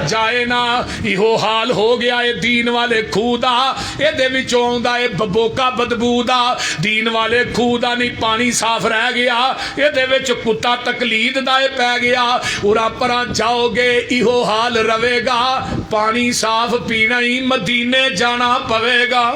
جائے نا۔ ایہو حال ہو گیا اے دین والے خوہ دا، اے دے وچوں آندا اے ببوکا بدبو دا، دین والے خوہ دا نہیں پانی صاف رہ گیا، اے دے وچ کتا تقلید دا اے پہ گیا۔ اورا پراں جاؤ گے ایہو حال روے گا، پانی صاف پینا ہی مدینے جانا پوے گا۔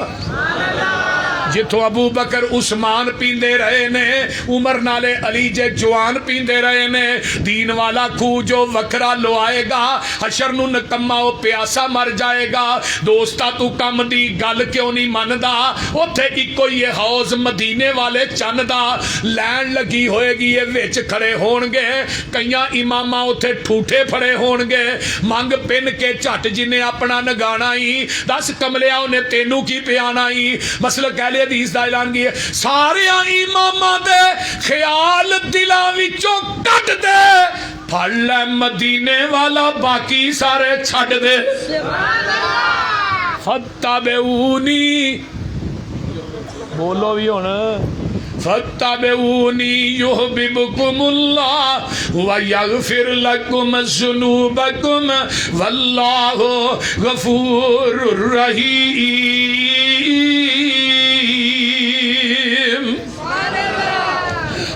جتوں ابو بکر عثمان پیندے رہے نے، عمر نالے علی جے جوان پیندے رہے نے، دین والا خوہ جو وکھرا لو آئے گا، حشر نو نکما او پیاسا مر جائے گا۔ دوستا تو کم دی گل کیوں نہیں مندا؟ اوتھے اکو ہی حوض مدینے والے چن دا، لین لگی ہوئے گی یہ وچ کھڑے ہون گے، کئیاں اماماں اوتھے ٹھوٹے پھڑے ہون گے، منگ پن کے جھٹ جنہیں اپنا نگانا ہی، دس کملیا انہیں تینوں کی پیانا ہی۔ مسئلہ کہہ لے حدیث دا اعلان کیے، سارے اماماں دے خیال دلاں وچوں کٹ دے، پھڑ لے مدینے والا باقی سارے چھڑ دے۔ فتبعونی بولو بھی ہونا، فتبعونی یحببکم اللہ ویغفر لکم ذنوبکم واللہ غفور رحیم۔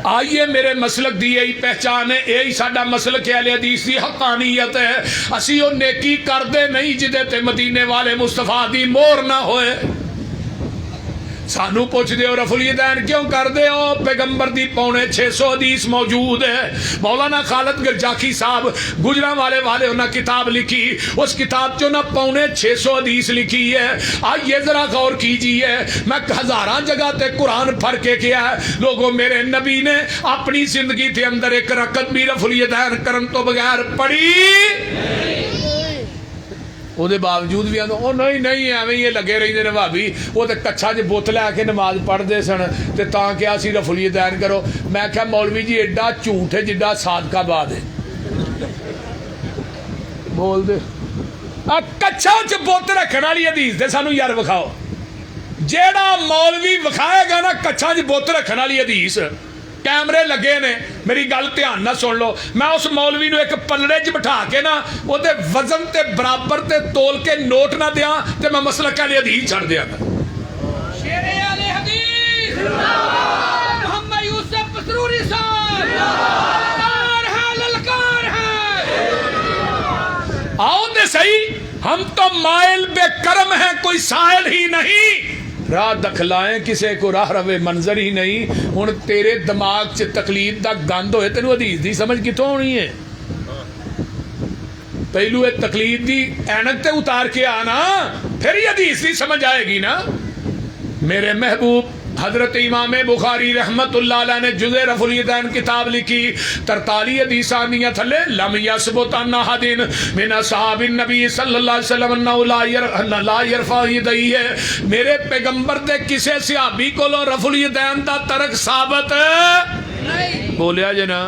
آئیے میرے مسلک دی یہی پہچان ہے، یہی ساڈا مسلک اہل حدیث دی حقانیت ہے، اسی وہ نیکی کر دے نہیں جدے تے مدینے والے مصطفیٰ دی مور نہ ہوئے۔ سانو پوچھ دے ہو رفع الیدین کیوں کر دے ہو؟ پیغمبر دی 650 حدیث موجود ہے. مولانا خالد گرجاکی صاحب گجرانوالے والے انہاں کتاب لکھی, اس کتاب چوں نہ 650 حدیث لکھی ہے. آئیے ذرا غور کیجئے, میں ہزاراں جگہ تے قرآن پڑھ کے کیا ہے. لوگوں میرے نبی نے اپنی زندگی کے اندر ایک رکعت بھی رفع الیدین کرن تو بغیر پڑھی, وہ دے باوجود بھی آدھو او نہیں نہیں ایویں یہ لگے رہی نے بھابی وہ تے کچھا جی بوتل آ کے نماز پڑھ دے سن تے تاں کیا سی رفع الیدین کرو. میں کہا مولوی جی ایڈا جھوٹ ہے جڈا صادقہ باد ہے. بول دے کچھا چ بوتل رکھنے والی حدیث دے سانو یار وکھاؤ. جیڑا مولوی وکھائے گا نا کچھا چ بوتل رکھنے والی حدیث, کیمرے لگے نے, میری گل دھیان نہ سن لو, میں اس مولوی نو ایک پلڑے چ بٹھا کے نا وہ دے وزن تے برابر تے تول کے نوٹ نہ دیاں تے میں مسلک اہل حدیث چھڑ دیاں گا. شیر اہل حدیث محمد یوسف پسروری صاحب للکار ہے, للکار ہے. آؤ دے صحیح, ہم تو مائل بے کرم ہیں کوئی سائل ہی نہیں, راہ دکھلائیں کسے کو راہ روے منظر ہی نہیں. ہن تیرے دماغ چ تقلید دا گند ہوئے تینوں حدیث دی سمجھ کتوں ہونی ہے؟ پہلو ایک تقلید دی اینک تے اتار کے آنا پھر یہ حدیث دی سمجھ آئے گی نا. میرے محبوب حضرت امام بخاری رحمت اللہ علیہ نے جزء رفع الیدین کتاب لکھی, 43 حدیث آندیاں تھلے. لم یثبت ان احد من اصحاب النبی صلی اللہ علیہ وسلم انہ لا یرفع یدیہ, میرے پیغمبر دے کسے صحابی کولوں رفع الیدین دا ترک ثابت بولیا جنا.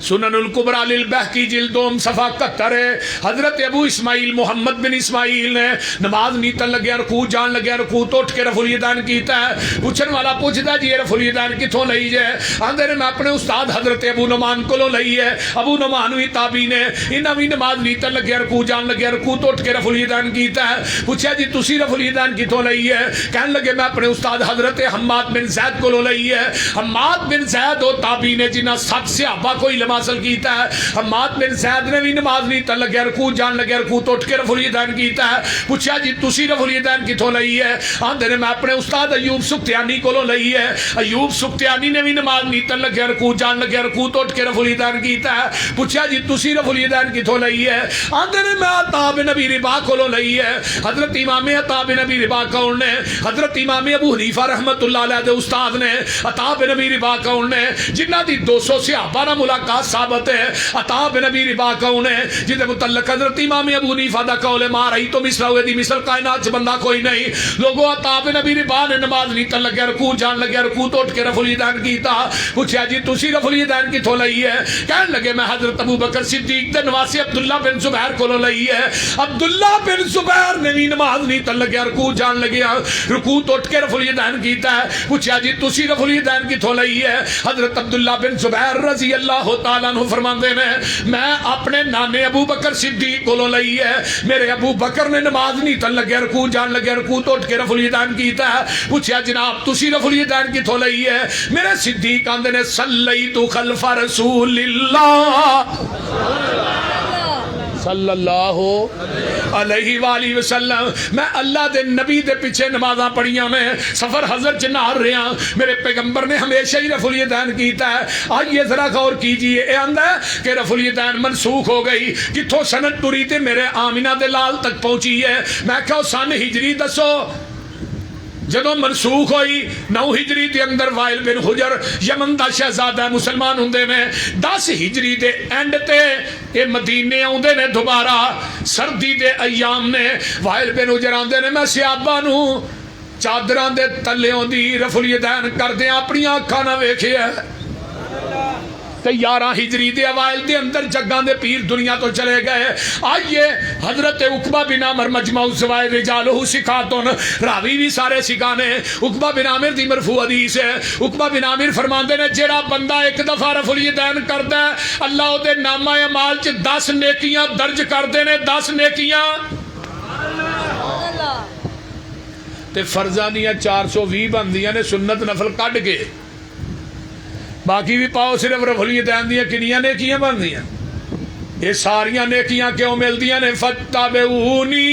سنن الکبریٰ للبہقی جلدوم صفحہ 71 ہے. حضرت ابو اسماعیل محمد بن اسماعیل نے نماز نیتن لگیا رکوع جان لگیا رکوع تو اٹھ کے رفع الیدین کیتا ہے. پوچھن والا پوچھدا جی یہ رفع الیدین کتھوں لئی جے؟ آندے نے میں اپنے استاد حضرت ابو نعمان کولوں لئی ہے. ابو نعمان وی تابعی نے, انہاں وی نماز نیتن لگیا رکوع جان لگیا رکوع تو اٹھ کے رفع الیدین کیتا ہے. پوچھا جی تسی رفع الیدین کتھوں لئی ہے؟ کہن لگے میں اپنے استاد حضرت حماد بن زید کولوں لئی ہے. حماد بن زید او تابعی نے جنہاں 7 صحابہ کو علم حاصل کیتا ہے. حماد بن زید نے بھی نماز نہیں تن لگیا رکوع جان لگیا رکوع تو اٹھ کے رفع الیدین کیتا ہے. پوچھا جی تسی رفع الیدین کتھوں لئی ہے؟ آندے نے میں اپنے استاد ایوب سختیانی کولوں لئی ہے. ایوب سختیانی نے بھی نماز نہیں تن لگیا رکوع جان لگیا رکوع تو اٹھ کے رفع الیدین کیتا ہے. پوچھا جی تسی رفع الیدین کتھوں لئی ہے؟ آندے نے میں عطا بن ابی رباح کولوں لئی ہے. حضرت امام عطا بن ابی رباح کون نے؟ حضرت امام ابو حنیفہ رحمت اللہ علیہ دے استاد نے. عطا بن ابی رباح کون نے؟ جنہاں دی 200 صحابہ نال ملاقات ثابت ہے. عطا بن ابی رباح کون ہے؟ جدے متعلق حضرت امام ابو حنیفہ دا قول ہے ما رأیت مثلہ ہوئے دی مثل کائنات چ بندہ کوئی نہیں. لوگوں عطا بن ابی رباح نے نماز نہیں تن لگیا رکوع جان لگیا رکوع تو اٹھ کے رفع الیدین کیتا. پوچھا جی تسی رفع الیدین کتھوں لئی ہے؟ کہن لگے میں حضرت ابو بکر صدیق دے نواسی عبداللہ بن زبیر کولوں لئی ہے. عبداللہ بن زبیر نے بھی نماز نہیں تن لگیا رکوع جان لگیا رکوع تو اٹھ کے رفع الیدین کیتا ہے. پوچھا جی تسی رفع الیدین کتھوں لئی ہے؟ حضرت عبداللہ بن زبیر رضی اللہ تعالیٰ عنہ فرماندے نے میں اپنے نانے ابو بکر صدیق کولوں لئی ہے. میرے ابو بکر نے نماز نہیں تن لگیا رکوع جان لگیا رکوع تو اٹھ کے رفع الیدین کیتا ہے. پوچھا جناب تسی رفع الیدین کتھوں لئی ہے؟ میرے صدیق آندے نے صلیت خلف رسول اللہ صلی اللہ علیہ وآلہ وسلم, میں اللہ دے نبی دے پیچھے نمازاں پڑھیاں میں سفر حضر چ نال رہا. میرے پیغمبر نے ہمیشہ ہی رفع الیدین کیتا ہے. آئیے ذرا غور کیجئے, اے آندا ہے کہ رفع الیدین منسوخ ہو گئی. کتھوں سند ٹری تے میرے آمینہ دے لال تک پہنچی ہے. میں کہا سن ہجری دسو جدو منسوخ ہوئی 9 ہجری دے اندر وائل بن حجر یمن دا شہزادہ مسلمان ہوندے نے. 10 ہجری دے اینڈ تے اے مدینے آوندے نے دوبارہ سردی دے ایام نے. وائل بن حجر آندے نے میں صحابہ نو چادراں دے تلیوں دی رفع الیدین کردے اپنی اکھاں نہ ویکھیا. 11 ہجری دے اوائل دے اندر جگاں دے پیر دنیا تو چلے گئے. آئیے حضرت عقبہ بن عامر مجمع الزوائد رجالہ ثقاتن, راوی بھی سارے ثقانے. عقبہ بن عامر دی مرفوع حدیث ہے. عقبہ بن عامر فرماندے نے جیڑا بندہ ایک دفعہ رفع الیدین کردا ہے اللہ دے نامہ اعمال چ 10 نیکیاں درج کردے نے. 10 نیکیاں تے فرضاں دیاں 420 بندیاں نے سنت نفل کڈ کے باقی بھی پاؤ صرف رفع الیدین دیاں کنیاں نیکیاں بندیاں. یہ ساریاں نیکیاں کیوں ملدیاں نے؟ فتابعونی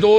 2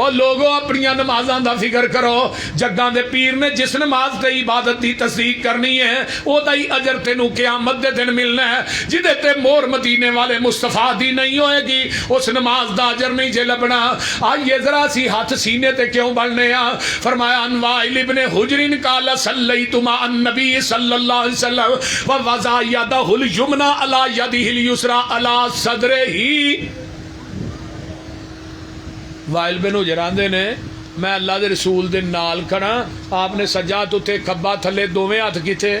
اور لوگوں اپنی نمازاں دا فکر کرو. جگاں دے پیر نے جس نماز تے عبادت دی تصدیق کرنی ہے او دا ہی اجر تینوں قیامت دے دن ملنا ہے. جدے تے مور مدینے والے مصطفیٰ دی نہیں ہوئے گی اس نماز دا اجر نہیں جے لبنا. آئیے ذرا سی ہاتھ سینے تے کیوں بڑھنے آ. فرمایا ان وائل ابن حجر قال صلیت مع النبی صلی اللہ علیہ وسلم ووضع یدہ الیمنی علی یدہ الیسری علی صدرہ. وائل بن حجر آندے نے میں اللہ دے رسول دے نال کھڑا, آپ نے سجاد اتھے کھبا تھلے دوویں ہاتھ کیتے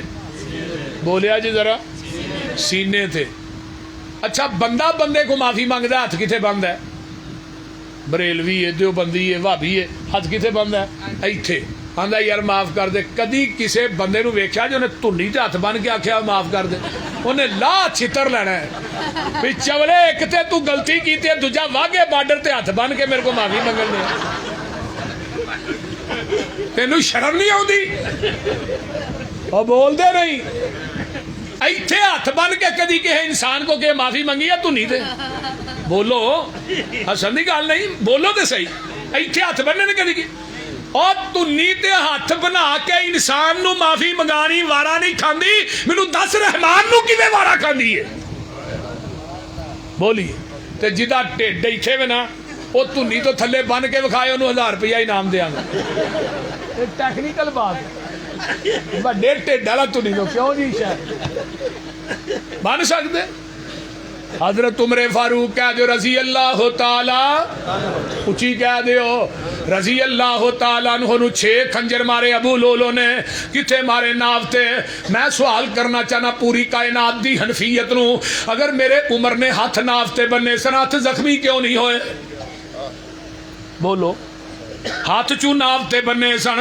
بولیا جی ذرا سینے تھے. اچھا بندہ بندے کو معافی مانگدا ہاتھ کتے بند ہے؟ بریلوی ہے, دیوبندی ہے, وہابی ہے, ہاتھ کتے بند ہے؟ ایتھے آندا یار معاف کر دے. کدی کسے بندے نو ویکھیا جو نے دھنی تے ہاتھ بن کے آکھیا معاف کر دے؟ انہیں لا چھتر لینا ہے بھی چولے ایک تے تو غلطی کیتی ہے, دوجا واگے بارڈر تے ہاتھ بن کے میرے کو معافی منگن دے. تینوں شرم نہیں آتی اور بول دے نہیں. ایتھے ہاتھ بن کے کدی کہ انسان کو کہ معافی منگی ہے دھنی تے؟ بولو, حسن دی گل نہیں, بولو تے صحیح. ایتھے ہاتھ بننے نے کدی کی اور دھنی تے ہاتھ بنا کے انسان نو معافی منگانی وارا نہیں کھاندی. مینوں دس رحمان نو کیویں وارا کھاندی ہے؟ بولیے. تے جدا ٹھڈ ایتھے وے نا او دھنی تو تھلے بن کے وکھائے انہوں 1000 روپیہ انعام دیاں گا. یہ ٹیکنیکل بات ہے. بڑے ٹھڈ والا دھنی تو کیوں جی شاید بن سکتے. حضرت عمر فاروق کہہ دیو رضی اللہ تعالی اچھی کہہ دیو رضی اللہ تعالیٰ عنہ نو 6 کھنجر مارے ابو لولو نے. کتے مارے ناوتے؟ میں سوال کرنا چاہنا پوری کائنات دی حنفیت نو, اگر میرے عمر نے ہاتھ ناوتے بننے سن ہاتھ زخمی کیوں نہیں ہوئے؟ بولو. ہاتھ چوں ناوتے بننے سن,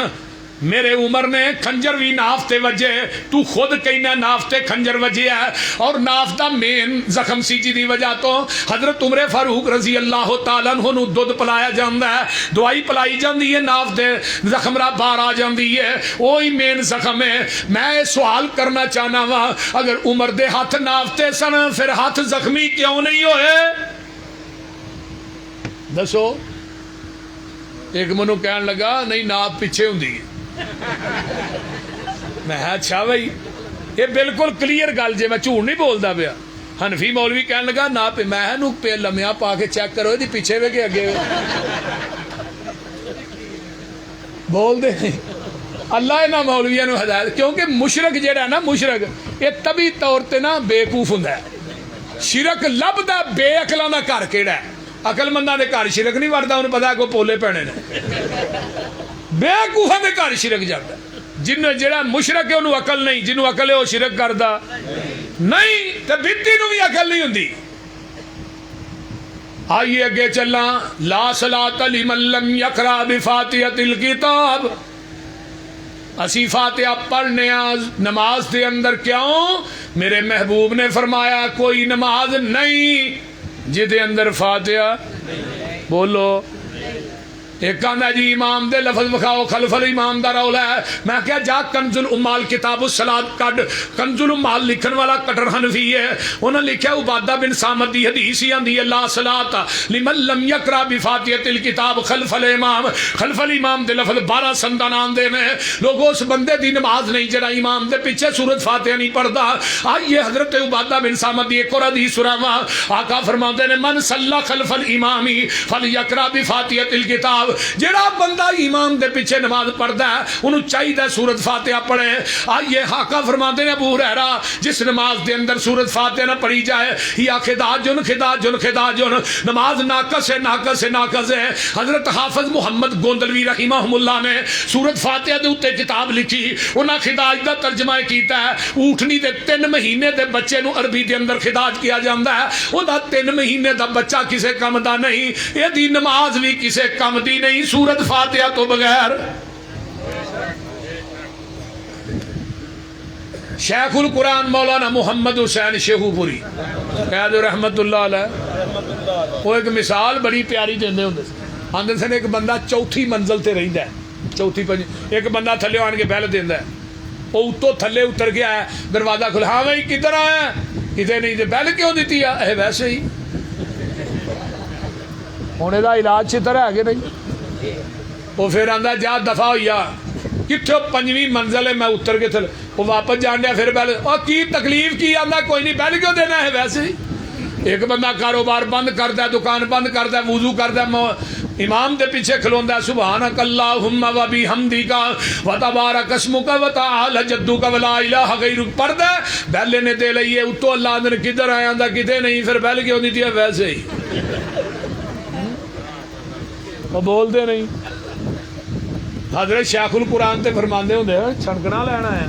میرے عمر نے کھنجر بھی نافتے وجے. تو خود کہنا نافتے کھنجر وجے ہے اور نافتا مین زخم سی جی دی وجہ تو حضرت عمر فاروق رضی اللہ تعالیٰ عنہ نو دودھ پلایا جاندہ ہے, دوائی پلائی جاندی ہے, نافتے زخم را بار آ جاندی ہے, وہی مین زخم ہے. میں سوال کرنا چاہنا وا اگر عمر دے ہاتھ نافتے سن پھر ہاتھ زخمی کیوں نہیں ہوئے؟ دسو. ایک منو کہن لگا نہیں ناف پیچھے ہوں دی. میں اچھا بھائی یہ بالکل کلیئر گل جے, میں جھوٹ نہیں بولدا پیا. حنفی مولوی کہن لگا نا پہ میں نو پہ لمیا پا کے چیک کرو دی پیچھے وے کے اگے بول دے. اللہ انہاں مولویاں نو ہدایت, کیونکہ مشرک جیڑا ہے نا مشرک یہ طبی طور تے نا بیوقوف ہوندا ہے. شرک لبدا بے عقلاں دا گھر کیڑا ہے؟ عقل منداں دے گھر شرک نہیں وڑدا, انہوں پتہ کو پولے پینے نے. بیوقوفاں دے گھر شرک جاندا. جن جڑا مشرک ہے انہوں عقل نہیں, جنہوں عقل ہے وہ شرک کردا نہیں. تے بتی نو بھی عقل نہیں ہوندی. آئیے اگے چلاں. لا صلاۃ لمن لم یقرأ بفاتحۃ الکتاب. اسی فاتحہ پڑھنے نماز دے اندر کیوں؟ میرے محبوب نے فرمایا کوئی نماز نہیں جدے اندر فاتحہ. بولو. ایک آندہ جی امام دے لفظ بخاؤ خلف الامام دا رولا ہے. میں کیا جا کنز الامال کتاب الصلاۃ کڈ. کنز الامال لکھن والا کٹر حنفی ہے, انہوں نے لکھا عبادہ بن صامت دی حدیث ہی آندی ہے لا صلاۃ لمن لم یقرأ بفاتحۃ الکتاب خلف الامام. خلف الامام دے لفظ 12 سندان آندے نے. لوگوں اس بندے دی نماز نہیں جڑا امام دے پیچھے سورۃ فاتحہ نہیں پڑھدا. آئیے حضرت عبادہ بن صامت دی ایک اور حدیث سناواں. آقا فرماتے نے من صلی خلف الامام فلیقرأ بفاتحۃ الکتاب. جڑا بندہ امام دے پیچھے نماز پڑھدا ہے انہوں چاہیے سورۃ فاتحہ پڑھے. آئیے آقا فرماتے ہیں ابو ہریرہ جس نماز دے اندر سورۃ فاتحہ نہ پڑھی جائے یا خداجن خداجن خداجن نماز ناقص ہے ناقص ہے ناقص ہے. حضرت حافظ محمد گوندلوی رحمہ اللہ نے سورۃ فاتحہ دے اوتے کتاب لکھی, انہاں خداج دا ترجمہ کیتا ہے. اونٹنی دے 3 مہینے دے بچے نو عربی دے اندر خداج کیا جاندا ہے. او دا 3 مہینے دا بچہ کسے کم دا نہیں, اے دی نماز بھی کسے کم دی نہیں سورۃ فاتحہ تو بغیر. شیخ القرآن مولانا محمد حسین شیخو پوری کہہ دو رحمت اللہ علیہ, وہ ایک مثال بڑی پیاری دیندے ہوندے سن. آندے سن ایک بندہ چوتھی منزل تے رہندا ہے, چوتھی پنج ایک بندہ تھلے آن کے بیل دیندا ہے. وہ اتوں تھلے اتر گیا ہے, دروازہ کھلا, ہاں بھائی کدھر آیا؟ کدھر نہیں. تے بیل کیوں دیتی ہے؟ ویسے ہی. ہن دا علاج چھتر ہے کہ نہیں؟ وہ پھر آندا جا دفع ہوئی آ کتھوں 5ویں منزل ہے میں اتر کے تھلے وہ واپس جان دیا پھر بیل اور کی تکلیف کی آندا کوئی نہیں بیل کیوں دینا ہے ویسے ہی ایک بندہ کاروبار بند کرتا ہے دکان بند کرتا ہے وضو کرتا ہے امام دے پیچھے کھلوندا ہے سبحانک اللہم و بحمدک و تبارک اسمک و تعالی جدک و لا الہ غیرک پڑھدا ہے بیل نے دے لئیے اتو اللہ نے کدھر آیا آندا کتے نہیں پھر بیل کیوں نہیں دیا ویسے ہی وہ بول دے نہیں حضرت شیخ القرآن تے فرماندے ہوندے چھڑکنا لینا ہے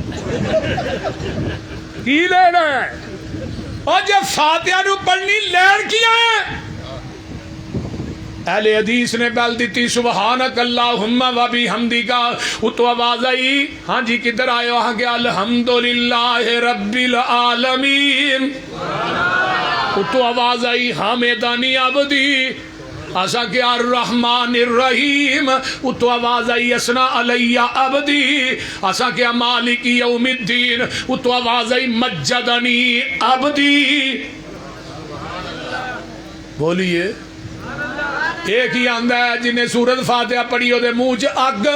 کی لینا ہے اور جب فاتحہ نو پڑھنی لین کیا ہے اہل حدیث نے بیل دیتی سبحانک اللہم و بحمدک اتو آواز آئی ہاں جی کدھر آئے وہاں کہ الحمدللہ رب العالمین اتو آواز آئی حامدانی عبدی آسا کہ الرحمن الرحیم اتو آواز آئی اسنا علی عبدی آسا کہ مالک یوم الدین اتو آواز آئی مجدنی عبدی بولیے ایک ہی آندہ ہے جنہیں سورت فاتحہ پڑھی ہو دے منہ اگ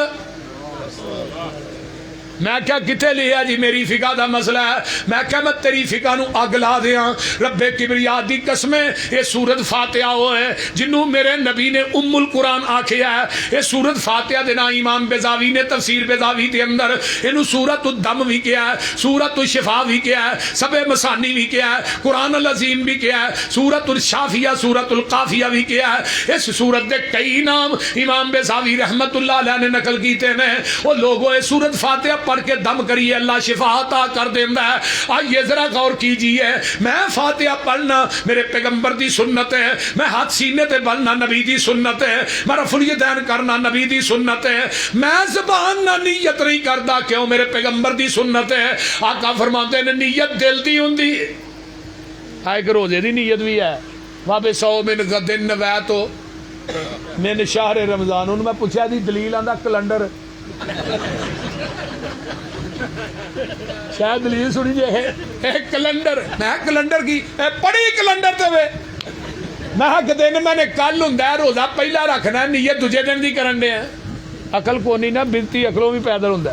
میں کیا کتے لیا جی میری فقہ دا مسئلہ ہے میں کیا میں تیری فقہ نو اگ لا دیا رب کبریا دی قسمیں یہ سورت فاتحہ ہوئے جنہوں میرے نبی نے ام القرآن آکھیا ہے یہ سورت فاتحہ دینا امام بیضاوی نے تفسیر بیضاوی دے اندر انہوں سورت الدم بھی کیا ہے سورت الشفا بھی کیا ہے سب مسانی بھی کیا ہے قرآن العظیم بھی کیا ہے سورت الشافیہ سورت القافیہ بھی کیا ہے اس سورت دے کئی نام امام بیضاوی رحمت اللہ علیہ نے نقل کیتے ہیں وہ لوگوں یہ سورت فاتحہ پڑھ کے دم کریے اللہ شفا عطا کر دینا ہے آئیے ذرا غور کیجئے میں فاتحہ پڑھنا میرے پیغمبر دی سنت ہے میں ہاتھ سینے تے بلنا نبی دی سنت ہے میں رفع الیدین کرنا نبی دی سنت ہے میں زبان نہ نیت نہیں کردا کیوں میرے پیغمبر دی سنت ہے آقا فرماتے ہیں نیت دل دی ہوندی ایک روزے دی نیت بھی ہے وابے سو من غدن نویتو من شہر رمضان انہوں میں پوچھا دی دلیل آندہ کلنڈر شاید دلیل سنی جے کلنڈر میں کلنڈر کی پڑھی کلنڈر تے وے میں کہ دن میں نے کل ہوں روزہ پہلا رکھنا ہے نیت دوجے دن دی کرن دے ہیں عقل کو نہیں نا بنتی عقلوں بھی پیدل ہوں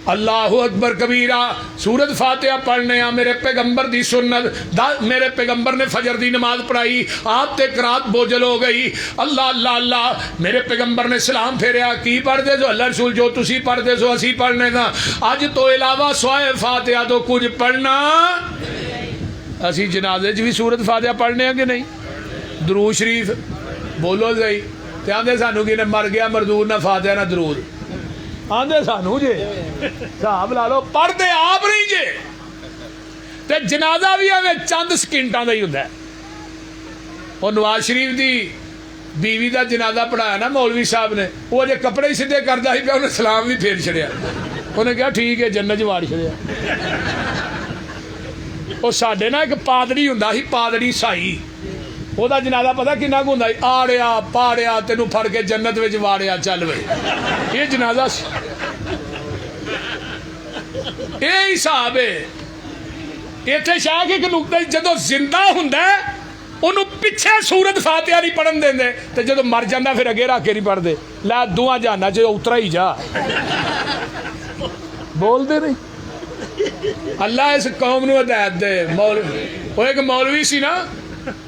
اللہ اکبر کبیرہ سورت فاتحہ پڑھنے ہیں میرے پیغمبر دی سنت میرے پیغمبر نے فجر دی نماز پڑھائی آپ تے قرات بوجھل ہو گئی اللہ اللہ اللہ میرے پیغمبر نے سلام پھیریا کی پڑھ دے جو اللہ رسول جو تسی پڑھ دے جو اسی پڑھنے دا آج تو علاوہ سوائے فاتحہ تو کچھ پڑھنا اسی جنازے بھی سورت فاتحہ پڑھنے ہیں کہ نہیں درود شریف بولو صحیح تے آندے سانو کی نے مر گیا مردود نہ فاتحہ نہ درود آندے سانو جے صاحب لا لو پڑھ دے آپ نہیں جے تے جنازہ بھی ہے چند سکنٹاں دا ہی ہوتا ہے اور نواز شریف دی بیوی دا جنازہ پڑھایا نا مولوی صاحب نے وہ جے کپڑے ہی سدھے کردا ہی پیا انہیں سلام بھی پھیر چھڑیا انہیں کہا ٹھیک ہے جنت واڑ چھڑیا وہ ساڈے نا ایک پادری ہوندا سی پادری سائی وہ دا جنازہ پتہ کنا کو ہوندا سی آڑیا پاڑیا تینوں پھڑ کے جنت وچ واڑیا چل وے یہ جنازہ یہ حساب ہے اتنے شاہ ایک نقطہ جدو زندہ ہوندا ہے انہوں پیچھے سورت فاتحہ نہیں پڑھن دیں دے تو جدو مر جاندہ پھر اگے رکھ کے نہیں پڑھ دے لا دعا جانا چاہے اترا ہی جا بول دے نہیں اللہ اس قوم نو ہدایت دے وہ ایک مولوی سی نا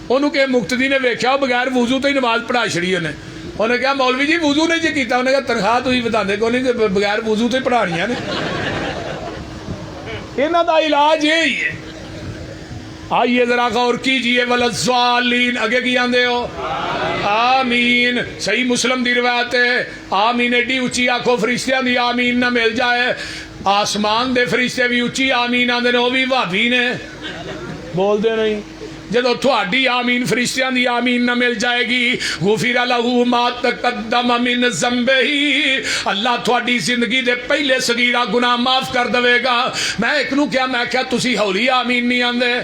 انہوں کہ مقتدی نے ویکھیا بغیر وضو تو ہی نماز پڑھا چھڑی انہیں کہا مولوی جی وضو نہیں جی کیتا انہیں کہا تنخواہ تو ہی بتاندے کو نہیں کہ بغیر وضو تو ہی پڑھانیاں نے انہاں دا علاج یہی ہے آئیے ذرا غور کیجئے وللضالین اگے کی آندے ہو آمین صحیح مسلم دی روایت ہے آمین ایڈی اچھی آنکھوں فرشتیاں دی آمین نہ مل جائے آسمان دے فرشتے بھی اچھی آمین آندے نے وہ بھی وہابی نے بول دے نہیں جدو تھوڑی آمین فرشتیاں دی آمین نہ مل جائے گی غفر لہو ما تقدم من ذنبہ اللہ تھوڑی زندگی دے پہلے صغیرہ گناہ معاف کر دے گا میں ایک نو کیا میں کیا تسی ہولی آمین نہیں آندے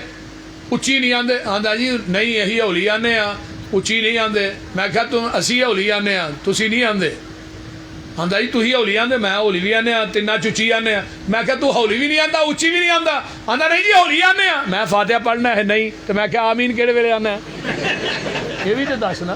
اچھی نہیں آندے آندا جی نہیں یہی ہولی آنے ہاں اچھی نہیں آندے میں کیا تم اسی ہولی آنے ہاں تسی نہیں آندے آندا جی تسی ہولی آندے میں ہولی بھی آنے ہاں تینا چچی آنے ہاں میں کیا تو ہولی بھی نہیں آندا اچھی بھی نہیں آندا آندا نہیں جی ہولی آنے ہاں میں فاتحہ پڑھنا ہے نہیں تو میں کیا آمین کیڑے ویلے آنا ہے یہ بھی تو دسنا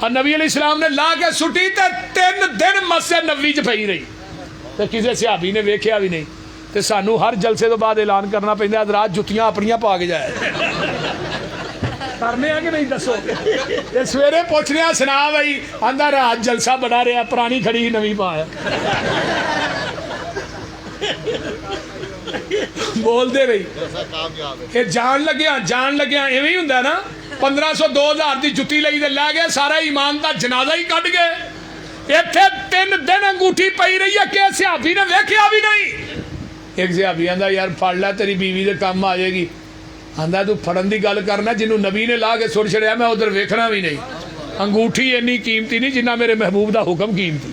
اور نبی علیہ السلام نے لا کے سٹی تے 3 دن مسجد نبوی چ پئی رہی تے کسی صحابی نے ویکھیا بھی نہیں تے سانو ہر جلسے تو بعد اعلان کرنا پیندا حضرات جتیاں اپنیاں پا کے جائے کرنے کہ نہیں دسو تے سویرے پوچھنے سنا بھائی آندا رات جلسہ بڑا رہا پرانی کھڑی نویں پایا بول دے بھائی کہ جان لگیا ایویں ہی ہوندا نا 1500 2000 دی جتی لئی تے لے گئے سارا ایمان دا جنازہ ہی کڈ گئے ایتھے 3 دن انگوٹھی پئی رہی ہے کہ صحابی نے ویکھیا بھی نہیں ایک صحابی آندا یار پھڑ لے تیری بیوی دے کام آ جائے گی آندا تو پھڑن دی گل کرنا جنوں نبی نے لا کے سٹ چھڑیا میں ادھر ویکھنا بھی نہیں انگوٹھی اینی قیمتی نہیں جنہ میرے محبوب دا حکم قیمتی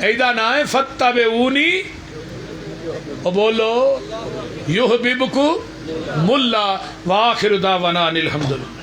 ایدا نا ہے فتبعونی او بولو یحببکم اللہ وآخر دعوانا ان الحمدللہ